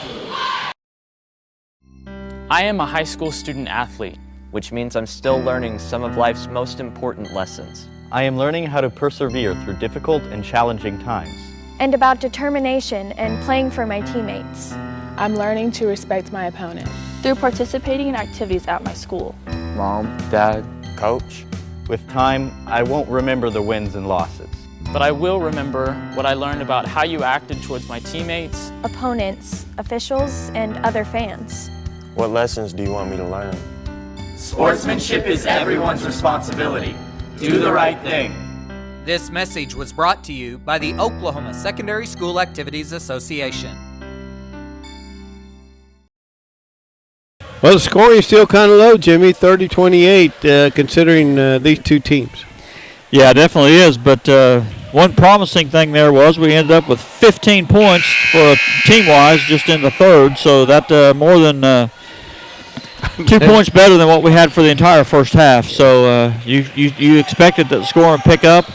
I am a high school student athlete. Which means I'm still learning some of life's most important lessons. I am learning how to persevere through difficult and challenging times. And about determination and playing for my teammates. I'm learning to respect my opponent. Through participating in activities at my school. Mom, Dad, Coach. With time, I won't remember the wins and losses. But I will remember what I learned about how you acted towards my teammates, opponents, officials, and other fans. What lessons do you want me to learn? Sportsmanship is everyone's responsibility. Do the right thing. This message was brought to you by the Oklahoma Secondary School Activities Association. Well, the scoring is still kind of low, Jimmy, 30-28, considering these two teams. Yeah, it definitely is. But one promising thing there was we ended up with 15 points for team-wise just in the third, so that more than 2 points better than what we had for the entire first half. So you expected that the score would pick up.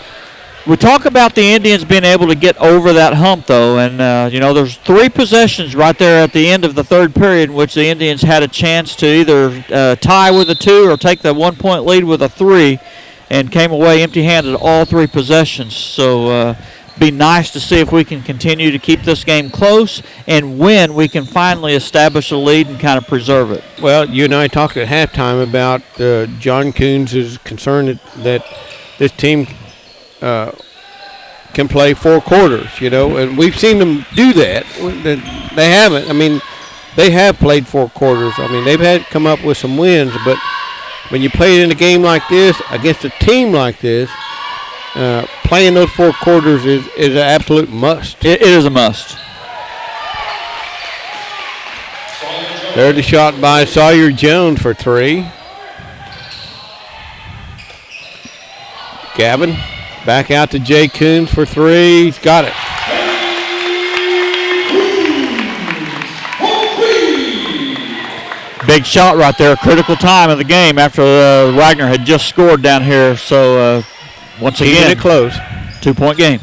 We talk about the Indians being able to get over that hump, though, and there's 3 possessions right there at the end of the third period in which the Indians had a chance to either tie with a 2 or take the 1-point lead with a 3, and came away empty-handed all 3 possessions. So be nice to see if we can continue to keep this game close and when we can finally establish a lead and kind of preserve it. Well, you and I talked at halftime about John Coons' concern that this team can play 4 quarters, and we've seen them do that. They haven't. I mean, they have played 4 quarters. I mean, they've had to come up with some wins, but when you play in a game like this against a team like this, playing those 4 quarters is an absolute must. It is a must. There's the shot by Sawyer Jones for 3. Gavin back out to Jay Coons for 3. He's got it. Big shot right there, critical time of the game after Wagner had just scored down here. So once again, keeping it close. 2-point game.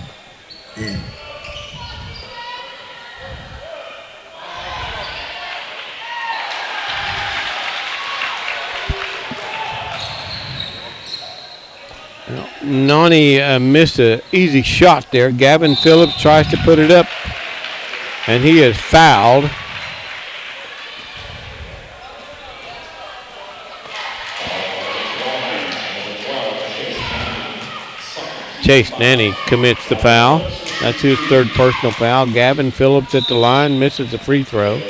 Nani missed an easy shot there. Gavin Phillips tries to put it up, and he is fouled. Chase Nanny commits the foul. That's his 3rd personal foul. Gavin Phillips at the line misses the free throw.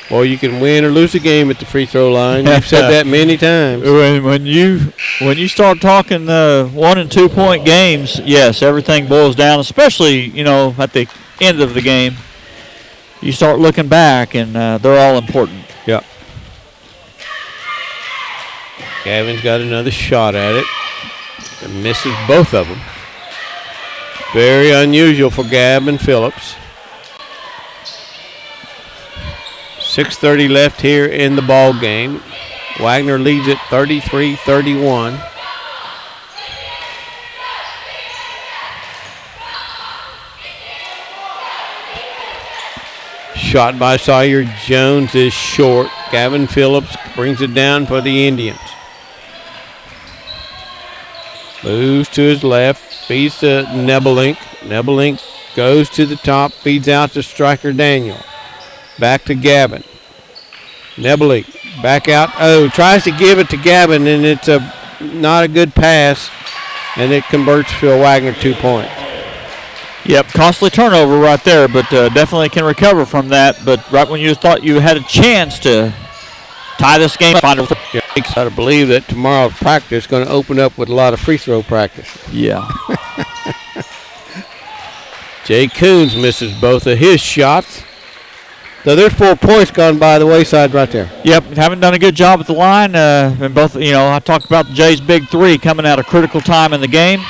Well, you can win or lose a game at the free throw line. You've said that many times. When you start talking 1 and 2 point games, yes, everything boils down. Especially at the end of the game, you start looking back, and they're all important. Yep. Gavin's got another shot at it, and misses both of them. Very unusual for Gavin Phillips. 6:30 left here in the ball game. Wagoner leads it 33-31. Shot by Sawyer Jones is short. Gavin Phillips brings it down for the Indians. Moves to his left, feeds to Nebelink. Nebelink goes to the top, feeds out to Striker Daniel. Back to Gavin. Nebelink back out. Oh, tries to give it to Gavin, and it's not a good pass, and it converts to a Wagoner 2 point. Yep, costly turnover right there, but definitely can recover from that. But right when you thought you had a chance to tie this game, find a I believe that tomorrow's practice is going to open up with a lot of free throw practice. Yeah. Jay Coons misses both of his shots. So there's 4 points gone by the wayside right there. Yep, haven't done a good job at the line. And both, I talked about Jay's big three coming at a critical time in the game.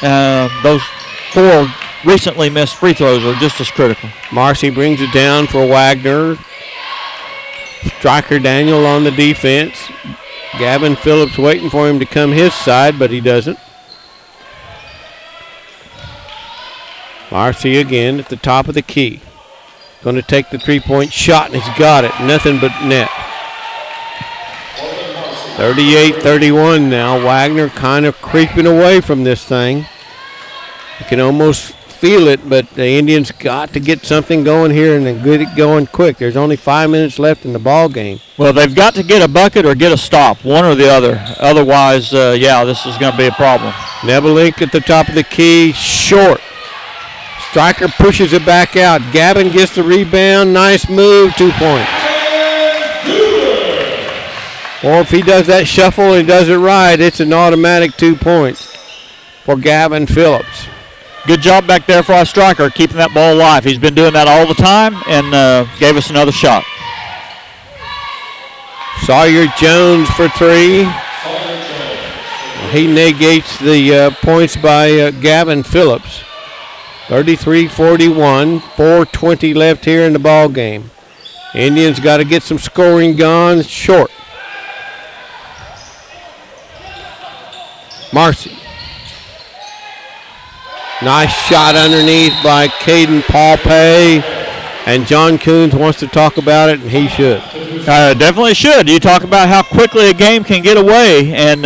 Those 4 recently missed free throws are just as critical. Marcy brings it down for Wagoner. Striker Daniel on the defense. Gavin Phillips waiting for him to come his side, but he doesn't. Marcy again at the top of the key. Going to take the 3-point shot, and he's got it. Nothing but net. 38-31 now. Wagoner kind of creeping away from this thing. You can almost feel it, but the Indians got to get something going here and then get it going quick. There's only 5 minutes left in the ball game. Well, they've got to get a bucket or get a stop, one or the other. Otherwise, this is going to be a problem. Nebelink at the top of the key, short. Striker pushes it back out. Gavin gets the rebound. Nice move, 2 points. Or if he does that shuffle and does it right, it's an automatic 2 points for Gavin Phillips. Good job back there for our striker, keeping that ball alive. He's been doing that all the time and gave us another shot. Sawyer Jones for 3. He negates the points by Gavin Phillips. 33-41, 4:20 left here in the ball game. Indians got to get some scoring going. Short. Marcy. Nice shot underneath by Caden Paulpay. And John Coons wants to talk about it, and he should. Definitely should. You talk about how quickly a game can get away, and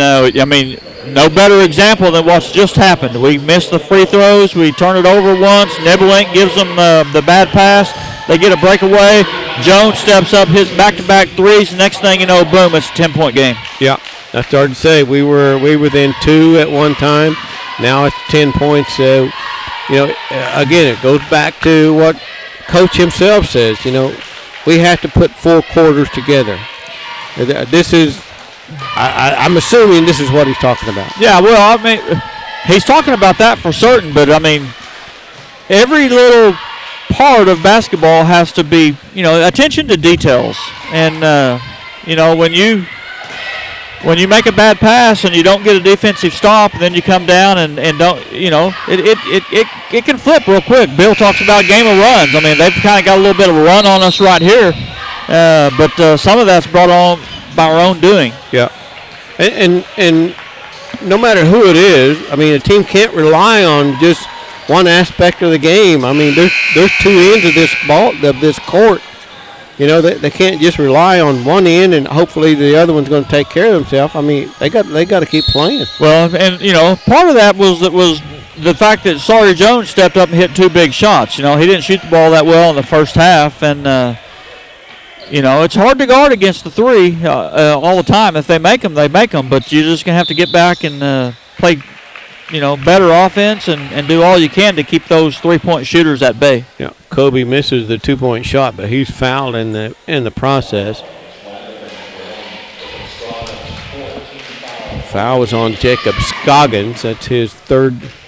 no better example than what's just happened. We missed the free throws. We turn it over once. Nebelink gives them the bad pass. They get a breakaway. Jones steps up his back-to-back threes. Next thing you know, boom, it's a 10-point game. Yeah, I started to say we were within 2 at one time. Now it's 10 points. Again, it goes back to what Coach himself says. We have to put 4 quarters together. This is. I'm assuming this is what he's talking about. Yeah, well, he's talking about that for certain, but, every little part of basketball has to be, attention to details. And, when you make a bad pass and you don't get a defensive stop, and then you come down and don't, it can flip real quick. Bill talks about game of runs. They've kind of got a little bit of a run on us right here, but some of that's brought on by our own doing. Yeah, and no matter who it is, a team can't rely on just one aspect of the game. There's 2 ends of this court. They can't just rely on one end and hopefully the other one's going to take care of themselves. They got to keep playing. Well, and part of that was the fact that Sawyer Jones stepped up and hit 2 big shots. He didn't shoot the ball that well in the first half, and it's hard to guard against the 3 all the time. If they make them, they make them. But you're just going to have to get back and play better offense and do all you can to keep those 3-point shooters at bay. Yeah, Kobe misses the 2-point shot, but he's fouled in the process. Foul was on Jacob Scoggins. That's his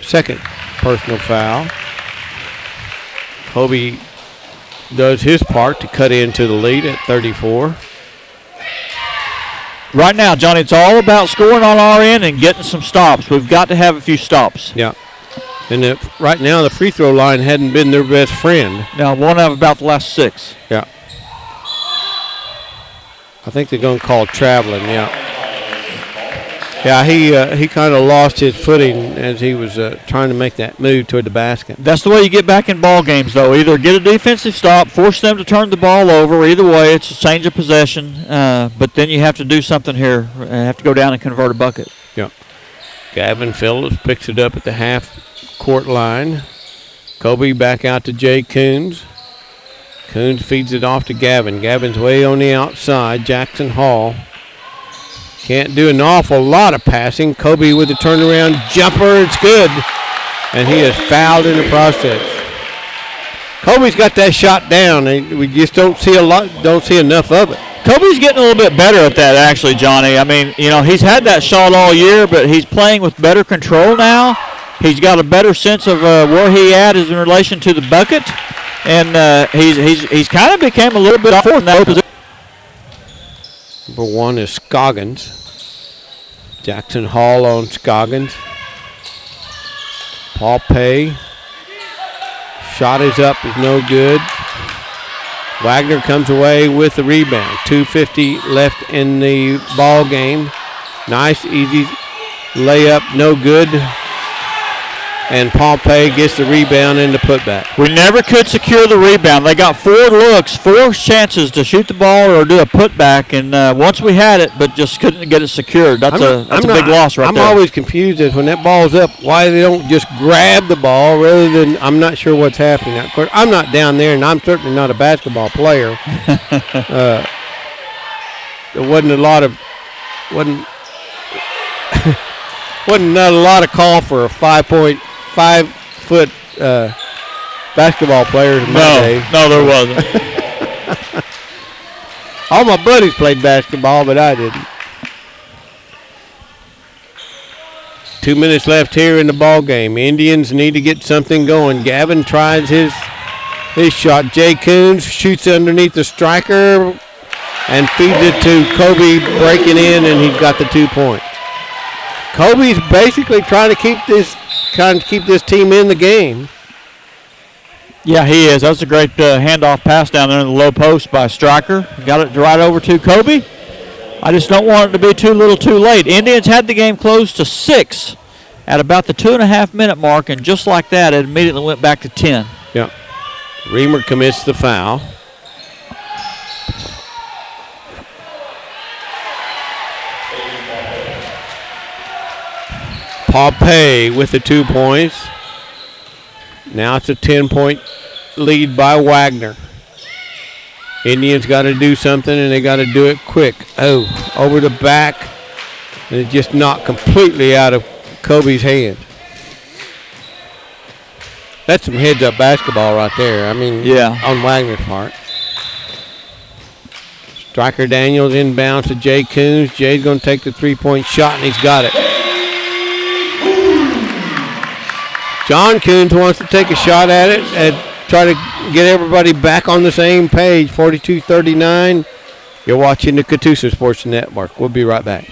second personal foul. Kobe does his part to cut into the lead at 34. Right now, Johnny, it's all about scoring on our end and getting some stops. We've got to have a few stops. Yeah. And right now, the free throw line hadn't been their best friend. Now, one out of about the last 6. Yeah. I think they're going to call traveling, yeah. Yeah, he kind of lost his footing as he was trying to make that move toward the basket. That's the way you get back in ball games, though. Either get a defensive stop, force them to turn the ball over. Either way, it's a change of possession. But then you have to do something here. Have to go down and convert a bucket. Yeah. Gavin Phillips picks it up at the half-court line. Kobe back out to Jay Coons. Coons feeds it off to Gavin. Gavin's way on the outside. Jackson Hall can't do an awful lot of passing. Kobe with the turnaround jumper. It's good. And he is fouled in the process. Kobe's got that shot down, and we just don't see enough of it. Kobe's getting a little bit better at that, actually, Johnny. I mean, he's had that shot all year, but he's playing with better control now. He's got a better sense of where he at is in relation to the bucket, and he's kind of became a little bit off in that position. Number 1 is Scoggins. Jackson Hall on Scoggins. Paul Pay. Shot is up, is no good. Wagner comes away with the rebound. 2:50 left in the ball game. Nice, easy layup, no good. And Pompey gets the rebound and the putback. We never could secure the rebound. They got 4 looks, 4 chances to shoot the ball or do a putback, and once we had it, but just couldn't get it secured. That's a big loss right there. I'm always confused as when that ball's up, why they don't just grab the ball rather than, I'm not sure what's happening. Of course, I'm not down there, and I'm certainly not a basketball player. There wasn't not a lot of call for a 5.5-foot basketball players in my day. No, there wasn't. All my buddies played basketball, but I didn't. 2 minutes left here in the ball game. Indians need to get something going. Gavin tries his shot. Jay Coons shoots underneath the striker and feeds it to Kobe, breaking in, and he's got the 2 points. Kobe's basically trying to keep this team in the game. Yeah, he is. That was a great handoff pass down there in the low post by Stryker. Got it right over to Kobe. I just don't want it to be too little too late. Indians had the game closed to 6 at about the 2.5-minute mark, and just like that, it immediately went back to 10. Yeah. Reamer commits the foul. Pompey with the 2 points. Now it's a 10-point lead by Wagner. Indians got to do something, and they got to do it quick. Oh, over the back, and it's just knocked completely out of Kobe's hand. That's some heads-up basketball right there. I mean, yeah, on Wagner's part. Stryker Daniels inbounds to Jay Coons. Jay's going to take the 3-point shot, and he's got it. John Coons wants to take a shot at it and try to get everybody back on the same page. 42-39. You're watching the Catoosa Sports Network. We'll be right back.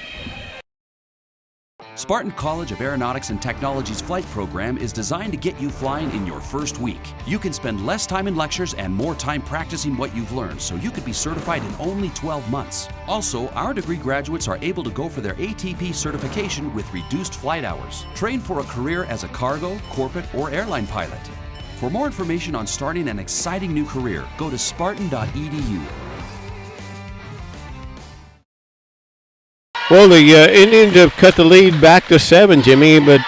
Spartan College of Aeronautics and Technology's flight program is designed to get you flying in your first week. You can spend less time in lectures and more time practicing what you've learned, so you could be certified in only 12 months. Also, our degree graduates are able to go for their ATP certification with reduced flight hours. Train for a career as a cargo, corporate, or airline pilot. For more information on starting an exciting new career, go to spartan.edu. Well, the Indians have cut the lead back to 7, Jimmy, but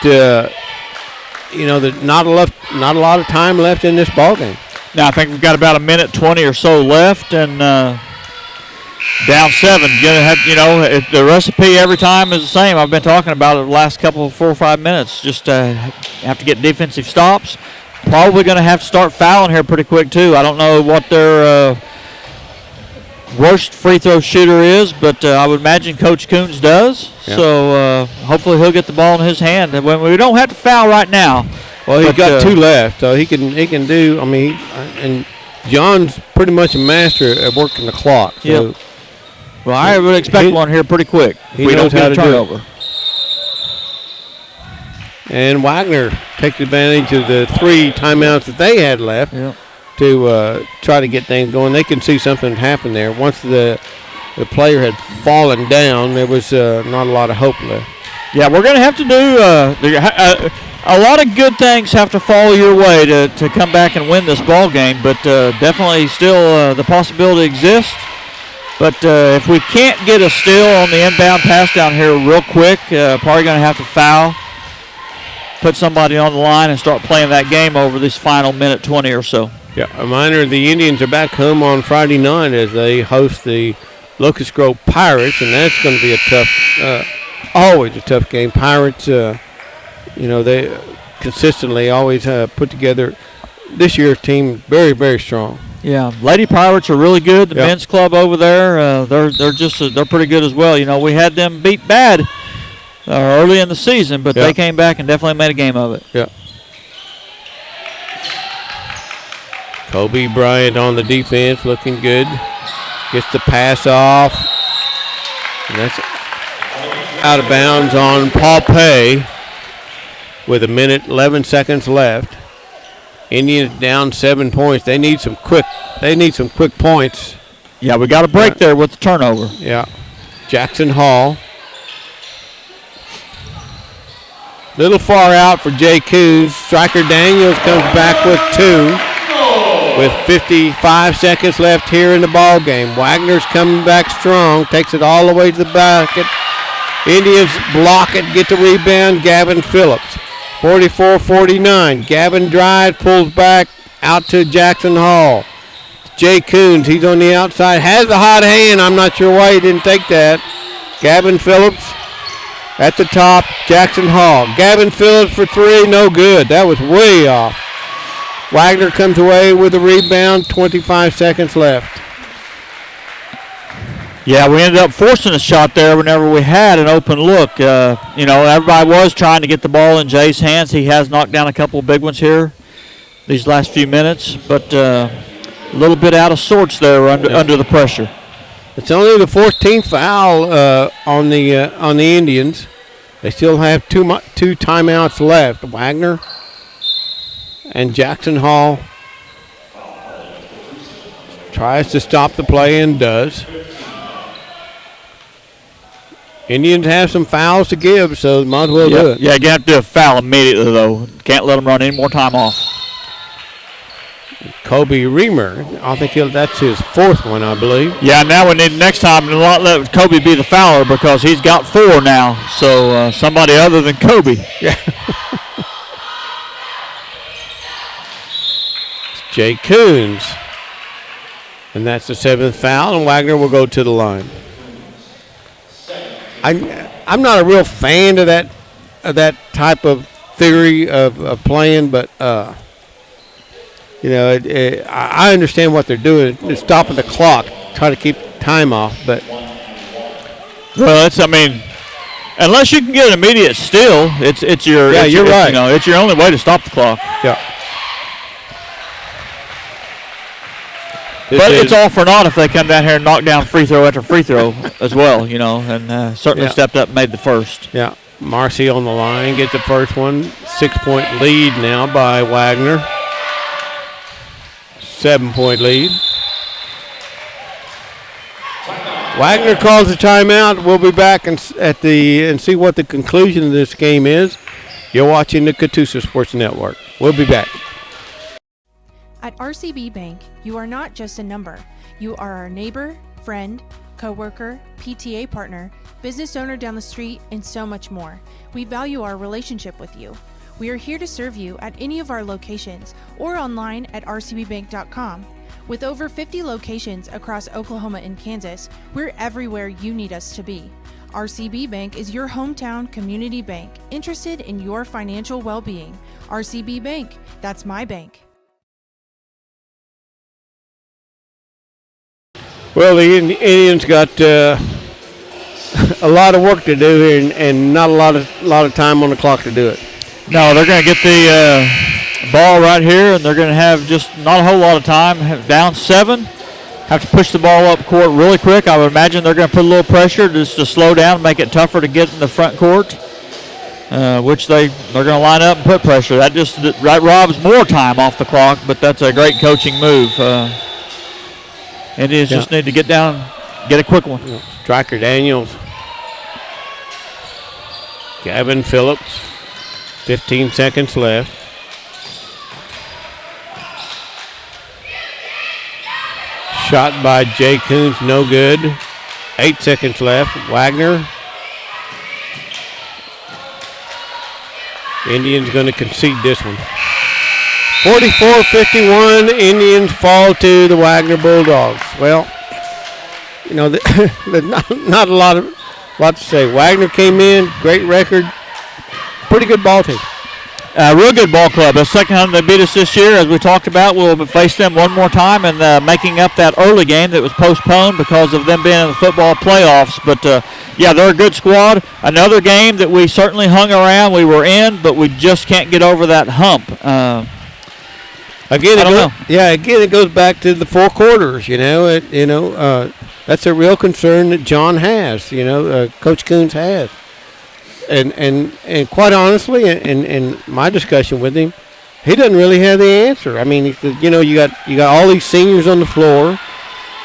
not a lot of time left in this ball game. Now I think we've got about a minute 20 or so left, and Down 7. Gonna have, the recipe every time is the same. I've been talking about it the last couple of 4 or 5 minutes. Just have to get defensive stops. Probably going to have to start fouling here pretty quick too. I don't know what their worst free throw shooter is, but I would imagine Coach Coons does. Yeah. So hopefully he'll get the ball in his hand. And when we don't have to foul right now. Well, he's got 2 left, so he can do. I mean, and John's pretty much a master at working the clock. So yep. Well, I would expect one here pretty quick. He knows how to do it. And Wagoner takes advantage of the 3 timeouts that they had left to try to get things going. They can see something happen there. Once the player had fallen down, there was not a lot of hope left. Yeah, we're going to have to do a lot of good things have to fall your way to come back and win this ball game, but definitely still the possibility exists. But if we can't get a steal on the inbound pass down here real quick, probably going to have to foul, put somebody on the line, and start playing that game over this final minute 20 or so. Yeah, a reminder, the Indians are back home on Friday night as they host the Locust Grove Pirates, and that's going to be a tough, always a tough game. Pirates, they consistently always put together this year's team very, very strong. Yeah, Lady Pirates are really good. The men's club over there, they're pretty good as well. We had them beat bad early in the season, but they came back and definitely made a game of it. Yeah. Kobe Bryant on the defense, looking good. Gets the pass off, and that's out of bounds on Paul Pay with 1:11 seconds left. Indians down 7 points. They need some quick points. Yeah, we got a break there with the turnover. Yeah. Jackson Hall. Little far out for Jay Coons. Striker Daniels comes back with 2 with 55 seconds left here in the ball game. Wagner's coming back strong, takes it all the way to the basket. Indians block it, get the rebound. Gavin Phillips. 44-49. Gavin drives, pulls back out to Jackson Hall. Jay Coons, he's on the outside, has the hot hand. I'm not sure why he didn't take that. Gavin Phillips at the top. Jackson Hall. Gavin Phillips for 3, no good. That was way off. Wagner comes away with a rebound, 25 seconds left. Yeah, we ended up forcing a shot there whenever we had an open look. Everybody was trying to get the ball in Jay's hands. He has knocked down a couple of big ones here these last few minutes, but a little bit out of sorts there under the pressure. It's only the 14th foul on the Indians. They still have two timeouts left. Wagner and Jackson Hall tries to stop the play and does. Indians have some fouls to give, so might as well do it. Yeah, you have to do a foul immediately, though. Can't let them run any more time off. Kobe Reamer, I think that's his 4th one, I believe. Yeah, now we need next time to not let Kobe be the fouler because he's got 4 now, so somebody other than Kobe. Yeah. It's Jay Coons, and that's the 7th foul, and Wagner will go to the line. I'm not a real fan of that type of theory of playing, but I understand what they're doing. They're stopping the clock, trying to keep time off. But unless you can get an immediate steal, it's your you're right. It's your only way to stop the clock. Yeah. But it's all for naught if they come down here and knock down free throw after free throw as well, and certainly stepped up and made the first. Yeah, Marcy on the line gets the first one. 6-point lead now by Wagner. 7-point lead. Wagner calls the timeout. We'll be back and see what the conclusion of this game is. You're watching the Catoosa Sports Network. We'll be back. At RCB Bank, you are not just a number. You are our neighbor, friend, coworker, PTA partner, business owner down the street, and so much more. We value our relationship with you. We are here to serve you at any of our locations or online at rcbbank.com. With over 50 locations across Oklahoma and Kansas, we're everywhere you need us to be. RCB Bank is your hometown community bank, interested in your financial well-being. RCB Bank, that's my bank. Well, the Indians got a lot of work to do here, and not a lot of time on the clock to do it. No, they're going to get the ball right here, and they're going to have just not a whole lot of time. Down 7, have to push the ball up court really quick. I would imagine they're going to put a little pressure just to slow down and make it tougher to get in the front court, which they're going to line up and put pressure. That robs more time off the clock, but that's a great coaching move. Indians just need to get down, get a quick one. Striker Daniels. Gavin Phillips. 15 seconds left. Shot by Jay Coons, no good. 8 seconds left. Wagoner. Indians going to concede this one. 44-51, Indians fall to the Wagoner Bulldogs. Well, you know, there's not a lot to say. Wagoner came in, great record, pretty good ball team. Real good ball club. The second time they beat us this year, as we talked about, we'll face them one more time and making up that early game that was postponed because of them being in the football playoffs. But, yeah, they're a good squad. Another game that we certainly hung around. We were in, but we just can't get over that hump. Again, it goes back to the 4 quarters. That's a real concern that John has. Coach Coons has, and quite honestly, in my discussion with him, he doesn't really have the answer. I mean, you got all these seniors on the floor.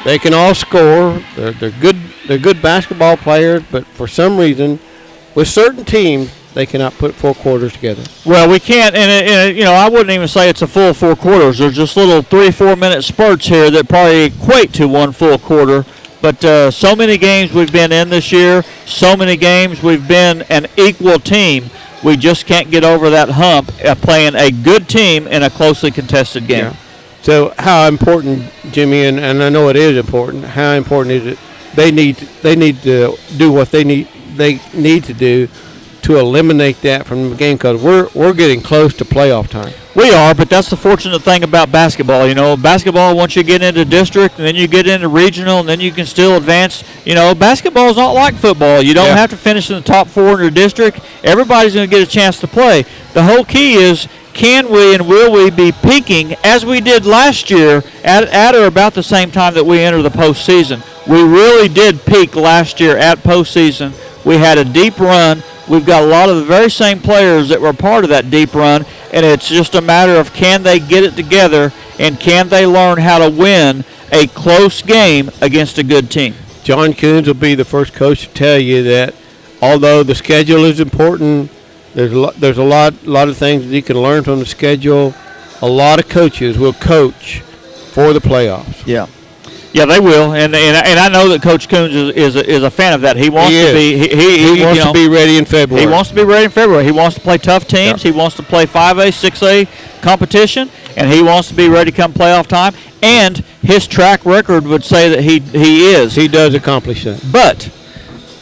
They can all score. They're good. They're good basketball players, but for some reason, with certain teams, they cannot put 4 quarters together. Well, we can't, and I wouldn't even say it's a full 4 quarters. There's just little 3-4 minute spurts here that probably equate to 1 full quarter. But so many games we've been in this year, so many games we've been an equal team. We just can't get over that hump playing a good team in a closely contested game. Yeah. So how important, Jimmy, and I know it is important, how important is it they need to do what they need to do to eliminate that from the game, because we're getting close to playoff time. We are, but that's the fortunate thing about basketball. Basketball, once you get into district and then you get into regional and then you can still advance. Basketball is not like football. You don't have to finish in the top 4 in your district. Everybody's going to get a chance to play. The whole key is, can we and will we be peaking as we did last year at or about the same time that we enter the postseason? We really did peak last year at postseason. We had a deep run. We've got a lot of the very same players that were part of that deep run, and it's just a matter of can they get it together and can they learn how to win a close game against a good team. John Coons will be the first coach to tell you that although the schedule is important, there's a lot of things that you can learn from the schedule. A lot of coaches will coach for the playoffs. Yeah. Yeah, they will, and I know that Coach Coons is a fan of that. He wants to be he wants to be ready in February. He wants to be ready in February. He wants to play tough teams. Yeah. He wants to play 5A, 6A competition, and he wants to be ready come playoff time. And his track record would say that he is. He does accomplish that. But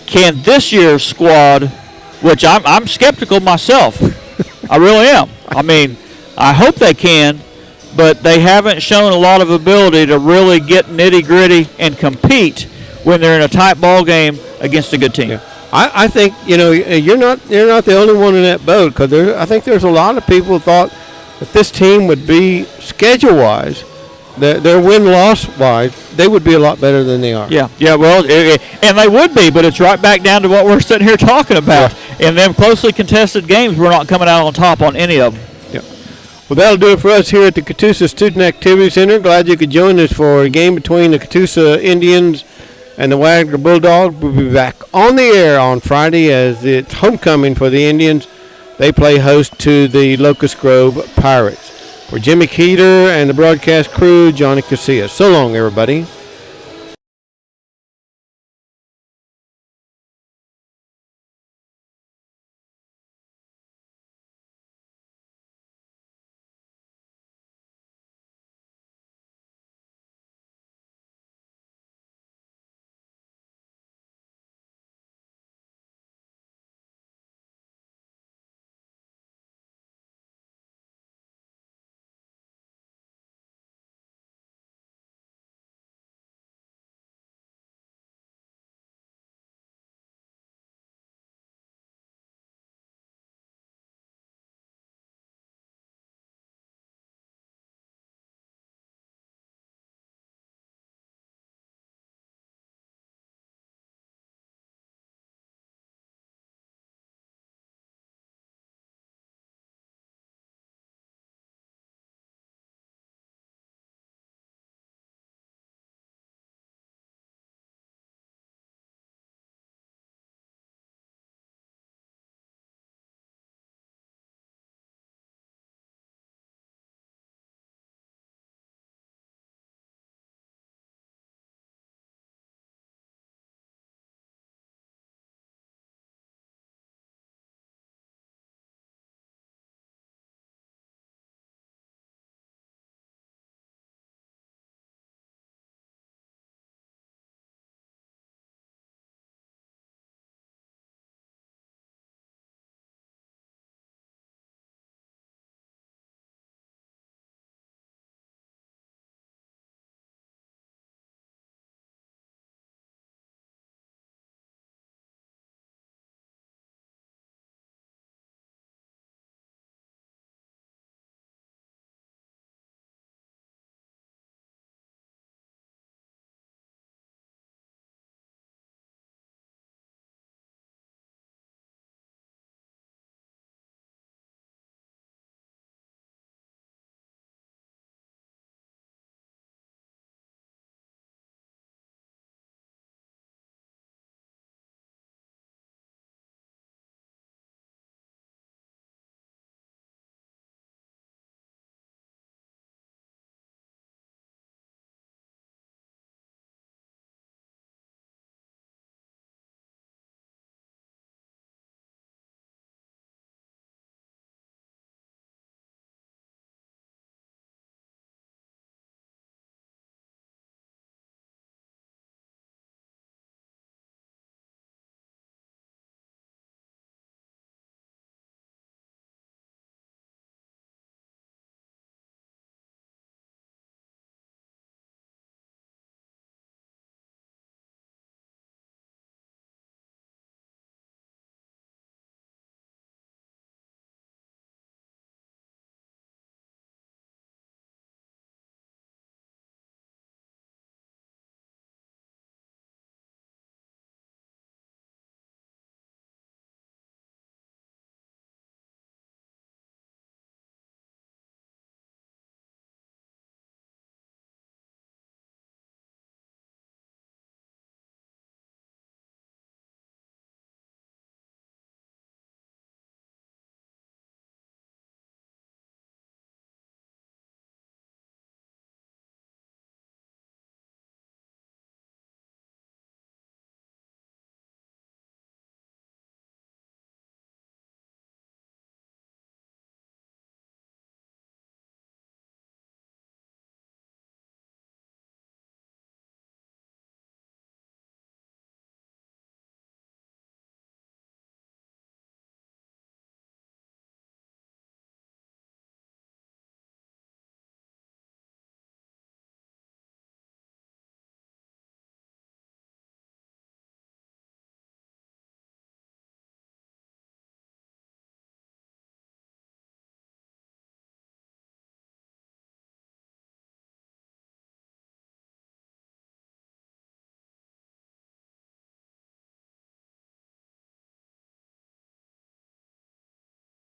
can this year's squad, which I'm skeptical myself, I really am. I mean, I hope they can. But they haven't shown a lot of ability to really get nitty-gritty and compete when they're in a tight ball game against a good team. Yeah. I think you're not the only one in that boat, because I think there's a lot of people who thought that this team would be schedule-wise, their win-loss wise, they would be a lot better than they are. Yeah. Well, and they would be, but it's right back down to what we're sitting here talking about. Yeah. In them closely contested games, we're not coming out on top on any of them. Well, that'll do it for us here at the Catoosa Student Activity Center. Glad you could join us for a game between the Catoosa Indians and the Wagoner Bulldogs. We'll be back on the air on Friday as it's homecoming for the Indians. They play host to the Locust Grove Pirates. For Jimmy Keeter and the broadcast crew, Johnny Casillas. So long, everybody.